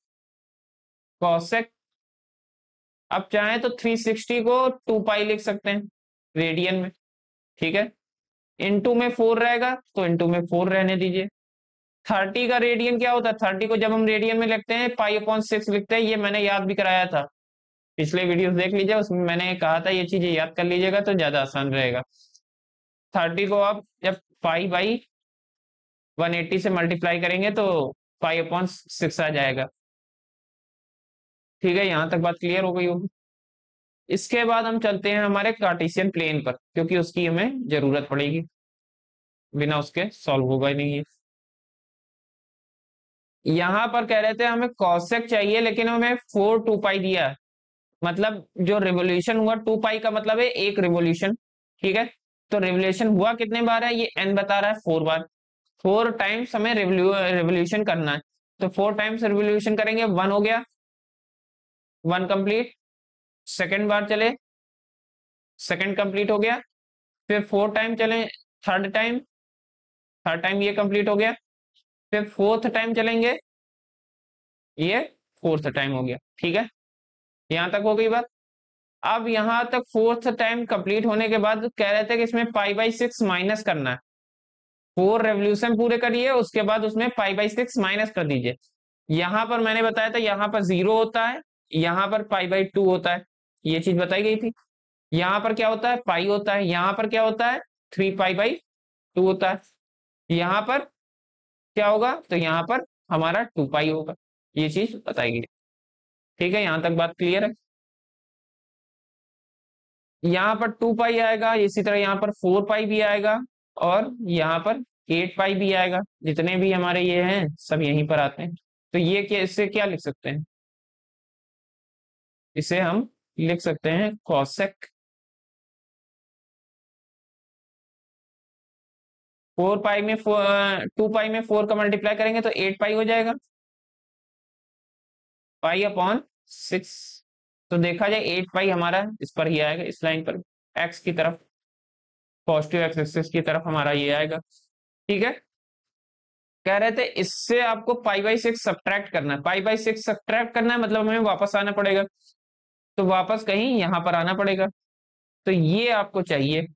कॉसेक, अब चाहें तो 360 को 2 पाई लिख सकते हैं रेडियन में। ठीक है, इंटू में 4 रहेगा तो इंटू में 4 रहने दीजिए। 30 का रेडियन क्या होता है, 30 को जब हम रेडियन में लिखते हैं पाई/6 लिखते हैं, ये मैंने याद भी कराया था, पिछले वीडियोस देख लीजिए, उसमें मैंने कहा था ये चीजें याद कर लीजिएगा तो ज्यादा आसान रहेगा। 30 को आप जब पाई/180 से मल्टीप्लाई करेंगे तो पाई/6 आ जाएगा। ठीक है, यहां तक बात क्लियर हो गई होगी। इसके बाद हम चलते हैं हमारे कार्टेशियन प्लेन पर, क्योंकि उसकी हमें जरूरत पड़ेगी, बिना उसके सॉल्व होगा ही नहीं है। यहां पर कह रहे थे हमें कॉसेक चाहिए, लेकिन हमें 4 2 पाई दिया है, मतलब जो रिवोल्यूशन हुआ 2 पाई का मतलब है एक रिवोल्यूशन। ठीक है, तो रिवोल्यूशन हुआ कितने बार है, ये n बता रहा है 4 बार, 4 टाइम्स हमें रिवोल्यूशन करना है। तो 4 टाइम्स रिवोल्यूशन करेंगे, 1 हो गया, 1 कंप्लीट। सेकेंड बार चले, सेकेंड कंप्लीट हो गया, फिर 4 टाइम चले, थर्ड टाइम, थर्ड टाइम ये कंप्लीट हो गया, फिर फोर्थ टाइम चलेंगे, ये फोर्थ टाइम हो गया। ठीक है, यहां तक हो गई बात। अब यहां तक फोर्थ टाइम कंप्लीट होने के बाद कह रहे थे कि इसमें पाई/6 माइनस करना है, 4 रेवोल्यूशन पूरे करिए, उसके बाद उसमें पाई बाई 6 माइनस कर दीजिए। यहां पर मैंने बताया था यहां पर 0 होता है, यहां पर पाई बाई 2 होता है, ये चीज बताई गई थी। यहाँ पर क्या होता है, पाई होता है, यहाँ पर क्या होता है, 3 पाई बाई 2 होता है। यहाँ पर क्या होगा, तो यहाँ पर हमारा 2 पाई होगा, ये चीज बताई गई। ठीक है, यहाँ तक बात क्लियर है। यहाँ पर 2 पाई आएगा, इसी तरह यहाँ पर 4 पाई भी आएगा, और यहाँ पर 8 पाई भी आएगा। जितने भी हमारे ये हैं सब यहीं पर आते हैं। तो ये क्या, इससे क्या लिख सकते हैं, इसे हम लिख सकते हैं कॉसेक 4 पाई में 2 पाई में 4 का मल्टीप्लाई करेंगे तो 8 पाई हो जाएगा, पाई अपॉन 6। तो देखा जाए 8 पाई हमारा इस पर ही आएगा, इस लाइन पर एक्स की तरफ, पॉजिटिव एक्स एक्सिस की तरफ हमारा ये आएगा। ठीक है, कह रहे थे इससे आपको पाई बाई 6 सब्ट्रैक्ट करना है, पाई बाई 6 सब्ट्रैक्ट करना है मतलब हमें वापस आना पड़ेगा, तो वापस कहीं यहां पर आना पड़ेगा। तो ये आपको चाहिए,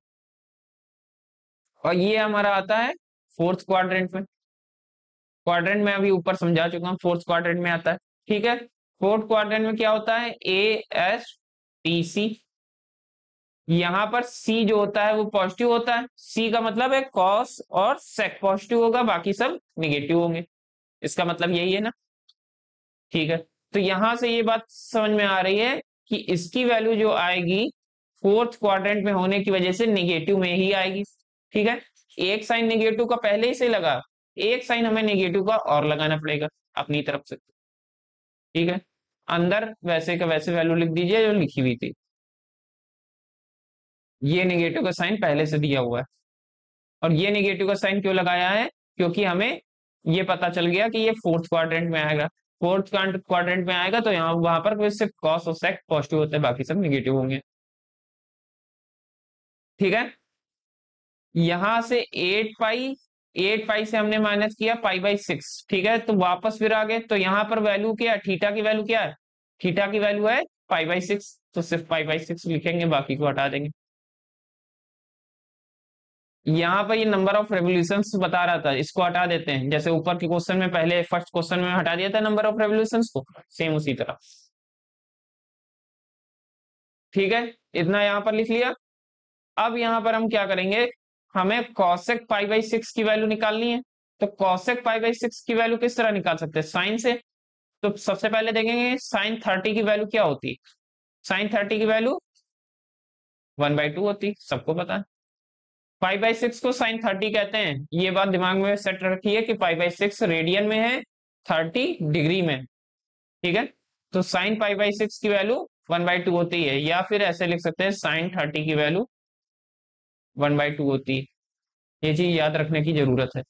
और ये हमारा आता है फोर्थ क्वाड्रेंट में। क्वाड्रेंट में अभी ऊपर समझा चुका हूँ, फोर्थ क्वाड्रेंट में आता है। ठीक है, फोर्थ क्वाड्रेंट में क्या होता है, ए एस टी सी। यहाँ पर सी जो होता है वो पॉजिटिव होता है, सी का मतलब है कॉस और सेक पॉजिटिव होगा, बाकी सब निगेटिव होंगे, इसका मतलब यही है ना। ठीक है, तो यहां से ये बात समझ में आ रही है कि इसकी वैल्यू जो आएगी फोर्थ क्वाड्रेंट में होने की वजह से निगेटिव में ही आएगी। ठीक है, एक साइन निगेटिव का पहले ही से लगा, एक साइन हमें निगेटिव का और लगाना पड़ेगा अपनी तरफ से। ठीक है, अंदर वैसे का वैसे वैल्यू लिख दीजिए जो लिखी हुई थी, ये नेगेटिव का साइन पहले से दिया हुआ है। और ये नेगेटिव का साइन क्यों लगाया है, क्योंकि हमें ये पता चल गया कि ये फोर्थ क्वाड्रेंट में आएगा, फोर्थ क्वाड्रेंट में आएगा तो यहाँ वहां पर सिर्फ कॉस और सेक पॉजिटिव होते हैं, बाकी सब निगेटिव होंगे। ठीक है, यहां से 8 पाई, 8 पाई से हमने माइनस किया पाई बाई 6। ठीक है, तो वापस फिर आ गए, तो यहाँ पर वैल्यू क्या है, थीटा की वैल्यू क्या है, थीटा की वैल्यू है पाई बाई 6, तो सिर्फ पाई बाई 6 लिखेंगे, बाकी को हटा देंगे। यहाँ पर ये नंबर ऑफ रेवोल्यूशंस बता रहा था, इसको हटा देते हैं, जैसे ऊपर के क्वेश्चन में पहले फर्स्ट क्वेश्चन में हटा दिया था नंबर ऑफ रेवोल्यूशंस को, सेम उसी तरह। ठीक है, इतना यहाँ पर लिख लिया। अब यहाँ पर हम क्या करेंगे, हमें कॉसेक पाई बाई 6 की वैल्यू निकालनी है। तो कॉसेक पाई बाई 6 की वैल्यू किस तरह निकाल सकते हैं, साइन से। तो सबसे पहले देखेंगे साइन 30 की वैल्यू क्या होती है, साइन 30 की वैल्यू 1/2 होती है, सबको पता है। पाई बाई 6 को साइन 30 कहते हैं, ये बात दिमाग में सेट रखिए कि पाई बाई 6 रेडियन में है, 30 डिग्री में। ठीक है, तो साइन पाई बाई 6 की वैल्यू 1/2 होती है, या फिर ऐसे लिख सकते हैं साइन 30 की वैल्यू 1/2 होती है। ये चीज याद रखने की जरूरत है।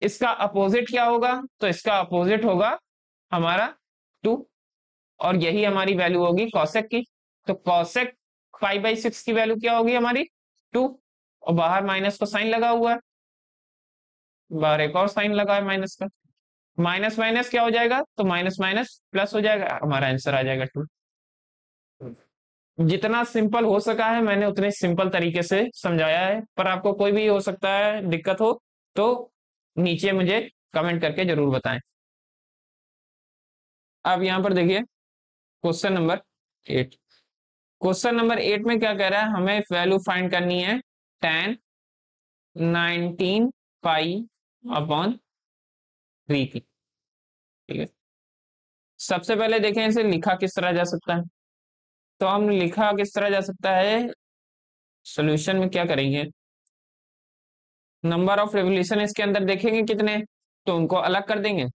इसका अपोजिट क्या होगा, तो इसका अपोजिट होगा हमारा 2, और यही हमारी वैल्यू होगी कॉसेक की। तो कॉसेक पाई बाई 6 की वैल्यू क्या होगी हमारी 2, और बाहर माइनस का साइन लगा हुआ है, बाहर एक और साइन लगा है माइनस का, माइनस माइनस क्या हो जाएगा, तो माइनस माइनस प्लस हो जाएगा, हमारा आंसर आ जाएगा 2। जितना सिंपल हो सका है मैंने उतने सिंपल तरीके से समझाया है, पर आपको कोई भी हो सकता है दिक्कत हो तो नीचे मुझे कमेंट करके जरूर बताएं। अब यहां पर देखिए क्वेश्चन नंबर 8, क्वेश्चन नंबर 8 में क्या कह रहा है, हमें वैल्यू फाइंड करनी है tan 19 पाई अपॉन 3 की। ठीक है, सबसे पहले देखें इसे लिखा किस तरह जा सकता है, तो हम लिखा किस तरह जा सकता है, सॉल्यूशन में क्या करेंगे, नंबर ऑफ रेवोल्यूशन इसके अंदर देखेंगे कितने, तो उनको अलग कर देंगे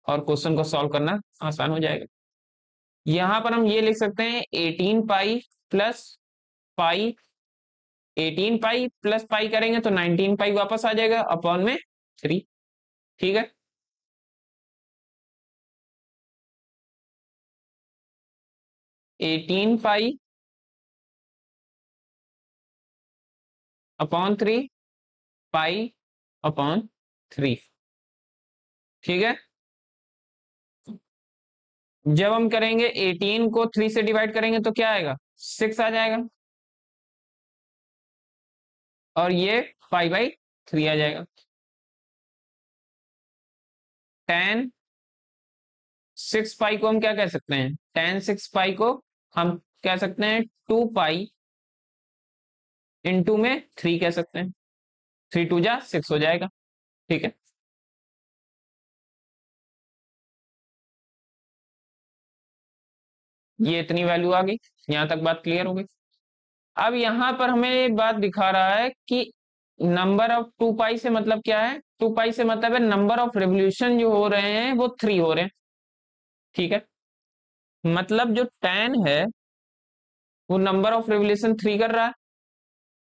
और क्वेश्चन को सॉल्व करना आसान हो जाएगा। यहां पर हम ये लिख सकते हैं 18 pi plus pi, 18 pi plus pi करेंगे तो 19 पाई वापस आ जाएगा अपॉन में 3। ठीक है, 18 पाई अपॉन 3, पाई अपॉन 3। ठीक है, जब हम करेंगे 18 को 3 से डिवाइड करेंगे तो क्या आएगा, 6 आ जाएगा, और ये पाई बाई 3 आ जाएगा। tan 6 पाई को हम क्या कह सकते हैं, tan 6 पाई को हम कह सकते हैं 2 पाई इंटू में 3 कह सकते हैं, 3 2 जा 6 हो जाएगा। ठीक है, ये इतनी वैल्यू आ गई, यहां तक बात क्लियर हो गई। अब यहां पर हमें एक बात दिखा रहा है कि नंबर ऑफ 2 पाई से मतलब क्या है, 2 पाई से मतलब है नंबर ऑफ रिवोल्यूशन जो हो रहे हैं वो 3 हो रहे हैं। ठीक है, मतलब जो tan है वो नंबर ऑफ रिवोल्यूशन 3 कर रहा है,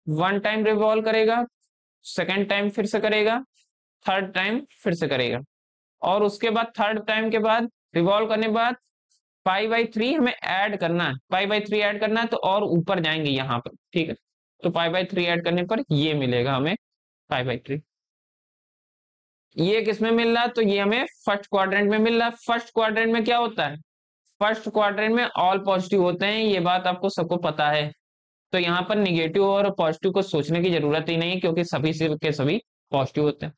1 टाइम रिवॉल्व करेगा, सेकेंड टाइम फिर से करेगा, थर्ड टाइम फिर से करेगा, और उसके बाद थर्ड टाइम के बाद रिवॉल्व करने के बाद पाई/3 हमें ऐड करना है, पाई/3 ऐड करना है तो और ऊपर जाएंगे यहाँ पर। ठीक है, तो पाई/3 ऐड करने पर ये मिलेगा हमें पाई/3। ये किसमें मिल रहा है, तो ये हमें फर्स्ट क्वाड्रेंट में मिल रहा है। फर्स्ट क्वाड्रेंट में क्या होता है, फर्स्ट क्वाड्रेंट में ऑल पॉजिटिव होते हैं, ये बात आपको सबको पता है। तो यहाँ पर निगेटिव और पॉजिटिव को सोचने की जरूरत ही नहीं, क्योंकि सभी से के सभी पॉजिटिव होते हैं।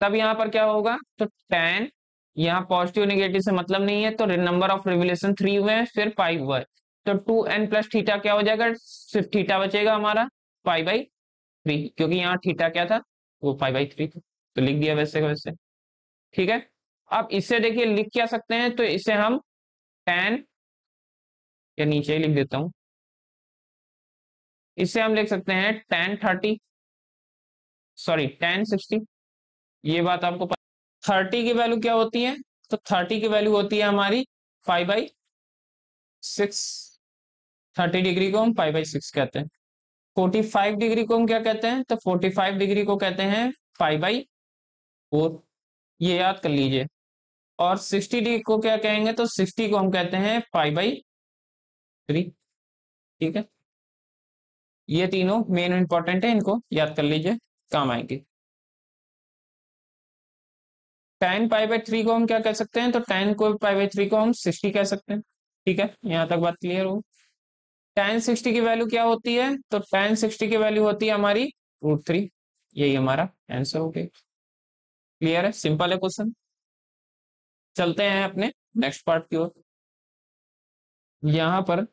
तब यहाँ पर क्या होगा, तो tan, यहाँ पॉजिटिव नेगेटिव से मतलब नहीं है, तो नंबर ऑफ रिवोल्यूशन 3 हुए हैं, फिर पाई हुआ है, तो 2n प्लस थीटा क्या हो जाएगा, सिर्फ थीटा बचेगा हमारा पाई/3, क्योंकि यहाँ थीटा क्या था, वो पाई/3 था, तो लिख दिया वैसे का वैसे। ठीक है, अब इसे देखिए लिख क्या सकते हैं, तो इसे हम tan, या नीचे ही लिख देता हूं, इसे हम लिख सकते हैं tan 30, सॉरी tan 60। ये बात आपको 30 की वैल्यू क्या होती है, तो 30 की वैल्यू होती है हमारी 5/6, 30 डिग्री को हम 5/6 कहते हैं। 45 डिग्री को हम क्या कहते हैं, तो 45 डिग्री को कहते हैं 5/4, ये याद कर लीजिए। और 60 डिग्री को क्या कहेंगे, तो 60 को हम कहते हैं पाई/3। ठीक है, ये तीनों मेन इंपॉर्टेंट है, इनको याद कर लीजिए, काम आएंगे। tan पाई/3 को हम क्या कह सकते हैं, तो tan को पाई/3 को हम 60 कह सकते हैं। ठीक है, यहां तक बात क्लियर हो। tan 60 की वैल्यू क्या होती है, तो tan 60 की वैल्यू होती है हमारी √3। यही हमारा आंसर हो गया। क्लियर है, सिंपल है क्वेश्चन। चलते हैं अपने नेक्स्ट पार्ट की ओर। यहां पर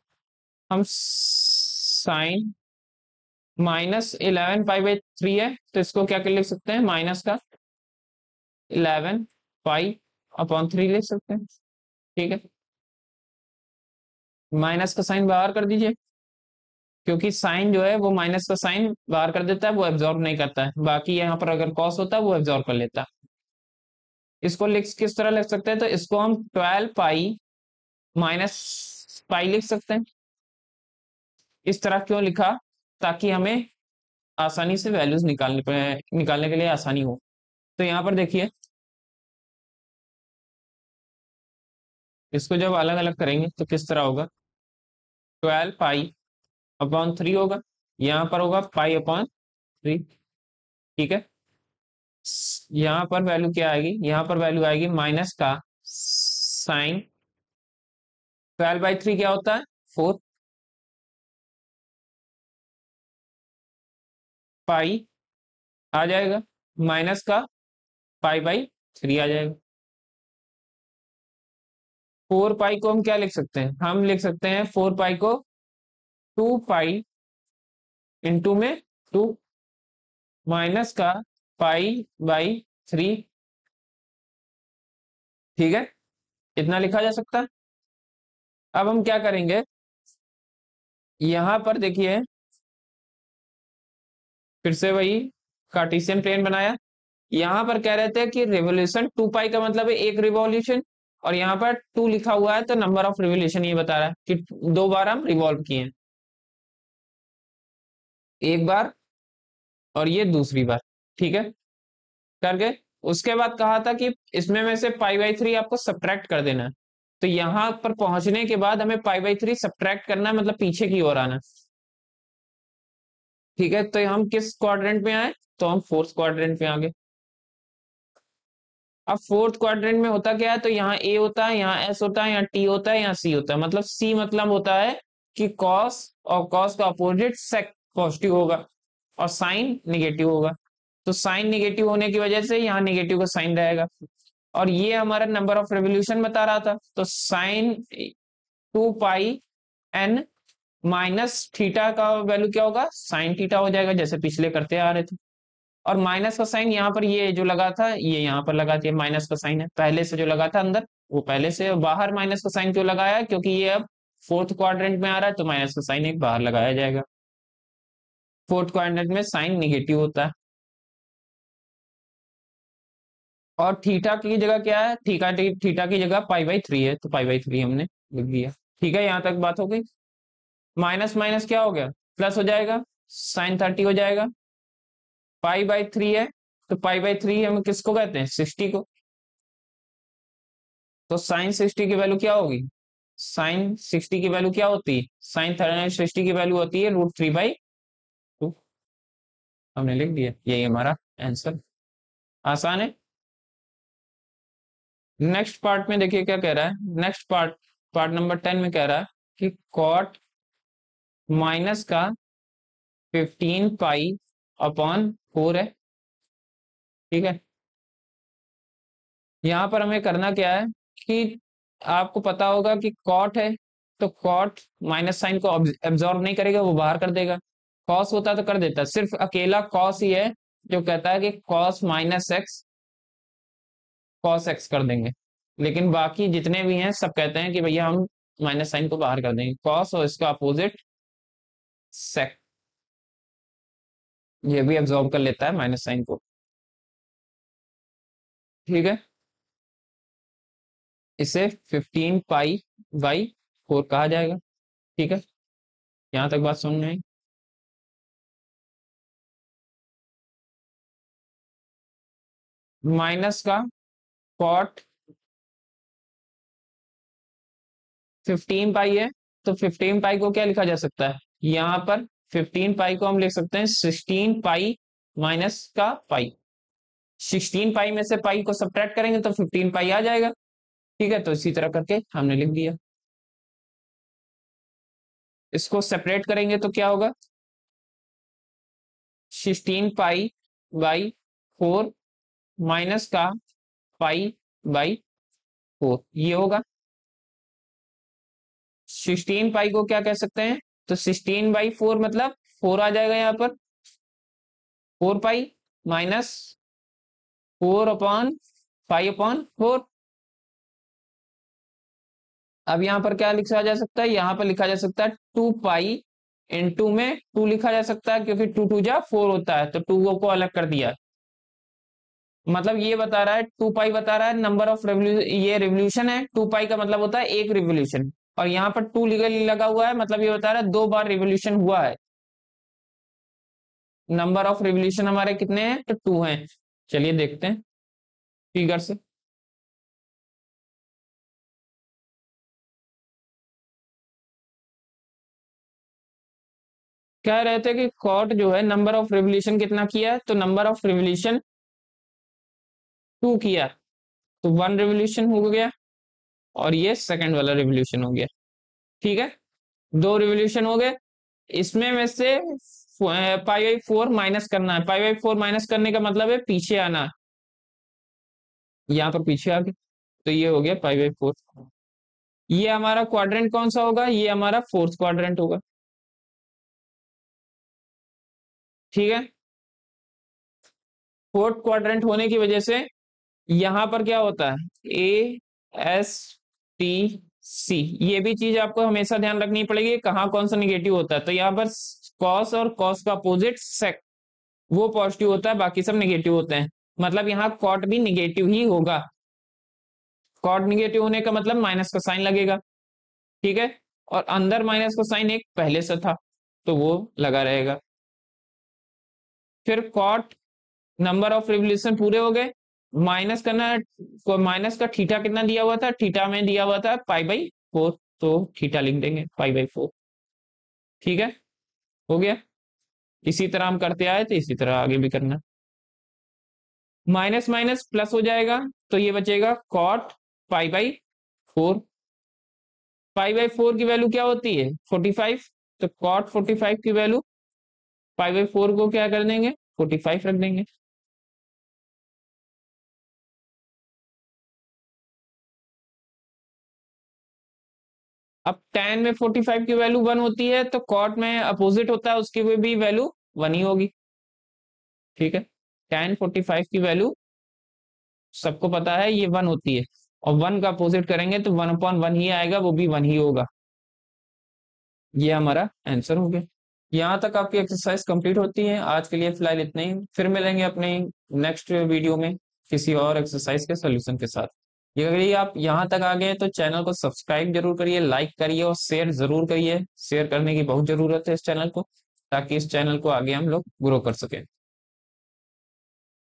हम साइन -11 पाई/3 है, तो इसको क्या लिख सकते हैं, माइनस का 11 पाई/3 लिख सकते हैं। ठीक है, माइनस का साइन बाहर कर दीजिए, क्योंकि साइन जो है वो माइनस का साइन बाहर कर देता है, वो एब्जॉर्ब नहीं करता है। बाकी यहाँ पर अगर कॉस होता है वो एब्जॉर्ब कर लेता है। इसको लिख किस तरह लिख सकते हैं, तो इसको हम 12 पाई माइनस पाई लिख सकते हैं। इस तरह क्यों लिखा, ताकि हमें आसानी से वैल्यूज निकालने के लिए आसानी हो। तो यहाँ पर देखिए, इसको जब अलग अलग करेंगे तो किस तरह होगा, 12 पाई/3 होगा, यहाँ पर होगा पाई/3। ठीक है, यहाँ पर वैल्यू क्या आएगी, यहाँ पर वैल्यू आएगी माइनस का साइन 12/3 क्या होता है, 4 पाई आ जाएगा, माइनस का पाई/3 आ जाएगा। 4 पाई को हम क्या लिख सकते हैं, हम लिख सकते हैं 4 पाई को 2 पाई इंटू में 2 माइनस का पाई/3। ठीक है, इतना लिखा जा सकता है। अब हम क्या करेंगे, यहां पर देखिए फिर से वही कार्टेशियन प्लेन बनाया। यहां पर कह रहे थे कि रिवोल्यूशन 2 पाई का मतलब है एक रिवॉल्यूशन, और यहाँ पर 2 लिखा हुआ है, तो नंबर ऑफ रिवोल्यूशन ये बता रहा है कि 2 बार हम रिवॉल्व किए हैं, एक बार और ये दूसरी बार। ठीक है, करके उसके बाद कहा था कि इसमें में से पाई/3 आपको सब्ट्रैक्ट कर देना है। तो यहां पर पहुंचने के बाद हमें पाई/3 सब्ट्रैक्ट करना है, मतलब पीछे की ओर आना है। ठीक है, तो हम किस क्वाड्रेंट में आए, तो हम फोर्थ क्वाड्रेंट में आ गए। अब फोर्थ क्वाड्रेंट में होता क्या है, तो यहाँ ए होता है, यहाँ एस होता है, यहाँ टी होता है, यहाँ सी होता है। मतलब सी मतलब होता है कि कॉस, और कॉस का अपोजिट सेक पॉजिटिव होगा। और साइन निगेटिव होगा। तो साइन निगेटिव होने की वजह से यहाँ निगेटिव का साइन रहेगा। और ये हमारा नंबर ऑफ रेवोल्यूशन बता रहा था, तो साइन 2 पाई एन माइनस थीटा का वैल्यू क्या होगा, साइन थीटा हो जाएगा, जैसे पिछले करते आ रहे थे। और माइनस का साइन यहाँ पर ये जो लगा था ये यहाँ पर लगा दिया, माइनस का साइन है पहले से जो लगा था अंदर वो पहले से। बाहर माइनस का साइन क्यों लगाया, क्योंकि ये अब फोर्थ क्वाड्रेंट में आ रहा है, तो माइनस का साइन एक बाहर लगाया जाएगा। फोर्थ क्वाड्रेंट में साइन निगेटिव होता है। और थीटा की जगह क्या है, थीटा थीटा की जगह पाई/3 है, तो पाई/3 हमने लिख दिया। ठीक है, यहाँ तक बात हो गई। माइनस माइनस क्या हो गया, प्लस हो जाएगा, साइन 30 हो जाएगा। पाई/3 है, तो पाई/3 हम किसको कहते हैं, 60 को। तो साइन 60 की वैल्यू क्या होगी, साइन 60 की वैल्यू क्या होती है, साइन 60 की वैल्यू होती है √3/2। हमने लिख दिया, यही हमारा आंसर। आसान है। नेक्स्ट पार्ट में देखिए क्या कह रहा है, नेक्स्ट पार्ट पार्ट नंबर 10 में कह रहा है कि कॉट माइनस का 15 पाई/4 है। ठीक है, यहां पर हमें करना क्या है कि आपको पता होगा कि कॉट है, तो कॉट माइनस साइन को एब्जॉर्ब नहीं करेगा, वो बाहर कर देगा। कॉस होता तो कर देता, सिर्फ अकेला कॉस ही है जो कहता है कि cos minus x cos x कर देंगे। लेकिन बाकी जितने भी हैं सब कहते हैं कि भैया हम माइनस साइन को बाहर कर देंगे, कॉस और इसका अपोजिट सेक, ये भी एब्जॉर्ब कर लेता है माइनस साइन को। ठीक है, इसे 15 पाई/4 कहा जाएगा। ठीक है, यहां तक बात समझ में आई। माइनस का कॉट 15 पाई है, तो 15 पाई को क्या लिखा जा सकता है, यहाँ पर 15 पाई को हम लिख सकते हैं 16 पाई माइनस का पाई। 16 पाई में से पाई को सब्ट्रैक्ट करेंगे तो 15 पाई आ जाएगा। ठीक है, तो इसी तरह करके हमने लिख दिया। इसको सेपरेट करेंगे तो क्या होगा, 16 पाई/4 माइनस का पाई/4 ये होगा। 16 पाई को क्या कह सकते हैं, तो 16/4 मतलब 4 आ जाएगा यहाँ पर, 4 पाई माइनस 4/5/4। अब यहाँ पर क्या लिखा जा सकता है, यहाँ पर लिखा जा सकता है 2 पाई इंटू में 2 लिखा जा सकता है, क्योंकि 2 2 जा 4 होता है, तो 2 को अलग कर दिया। मतलब ये बता रहा है 2 पाई बता रहा है नंबर ऑफ रेवोल्यूशन, ये रिवोल्यूशन है, 2 पाई का मतलब होता है एक रिवोल्यूशन, और यहाँ पर 2 लगा हुआ है, मतलब ये बता रहा है 2 बार रिवोल्यूशन हुआ है। नंबर ऑफ रिवोल्यूशन हमारे कितने हैं, तो 2 हैं। चलिए देखते हैं फिगर से। कह रहे थे कि कॉट जो है नंबर ऑफ रिवोल्यूशन कितना किया है, तो नंबर ऑफ रिवोल्यूशन 2 किया, तो 1 रिवोल्यूशन हो गया, और ये सेकंड वाला रिवोल्यूशन हो गया। ठीक है, 2 रिवोल्यूशन हो गए। इसमें में से पाई/4 माइनस करना है, पाई/4 माइनस करने का मतलब है पीछे आना, यहाँ पर पीछे आ गए, तो ये हो गया पाई/4। ये हमारा क्वाड्रेंट कौन सा होगा, ये हमारा फोर्थ क्वाड्रेंट होगा। ठीक है, फोर्थ क्वाड्रेंट होने की वजह से यहां पर क्या होता है, A S T C, ये भी चीज आपको हमेशा ध्यान रखनी पड़ेगी, कहाँ कौन सा निगेटिव होता है। तो यहाँ पर कॉस और कॉस का अपोजिट सेक वो पॉजिटिव होता है, बाकी सब निगेटिव होते हैं, मतलब यहाँ कॉट भी निगेटिव ही होगा। कॉट निगेटिव होने का मतलब माइनस का साइन लगेगा। ठीक है, और अंदर माइनस का साइन एक पहले से था, तो वो लगा रहेगा। फिर कॉट नंबर ऑफ रिवोल्यूशन पूरे हो गए, माइनस करना, माइनस का थीटा कितना दिया हुआ था, थीटा में दिया हुआ था पाई/4, तो थीटा लिख देंगे पाई/4। ठीक है, हो गया। इसी तरह हम करते आए, तो इसी तरह आगे भी करना। माइनस माइनस प्लस हो जाएगा, तो ये बचेगा कॉट पाई/4। पाई/4 की वैल्यू क्या होती है, 45, तो कॉट 45 की वैल्यू 5/4 को क्या कर देंगे, 45 रख देंगे। अब tan में 45 की वैल्यू 1 होती है, तो cot में अपोजिट होता है, उसकी भी वैल्यू 1 ही होगी। ठीक है, tan 45 की वैल्यू सबको पता है ये 1 होती है, और 1 का अपोजिट करेंगे तो 1/1 ही आएगा, वो भी 1 ही होगा। ये हमारा आंसर हो गया। यहाँ तक आपकी एक्सरसाइज कंप्लीट होती है। आज के लिए फिलहाल इतना ही, फिर मिलेंगे अपने नेक्स्ट वीडियो में किसी और एक्सरसाइज के सोल्यूशन के साथ। ये अगर ये आप यहाँ तक आ गए तो चैनल को सब्सक्राइब जरूर करिए, लाइक करिए और शेयर जरूर करिए। शेयर करने की बहुत जरूरत है इस चैनल को, ताकि इस चैनल को आगे हम लोग ग्रो कर सकें।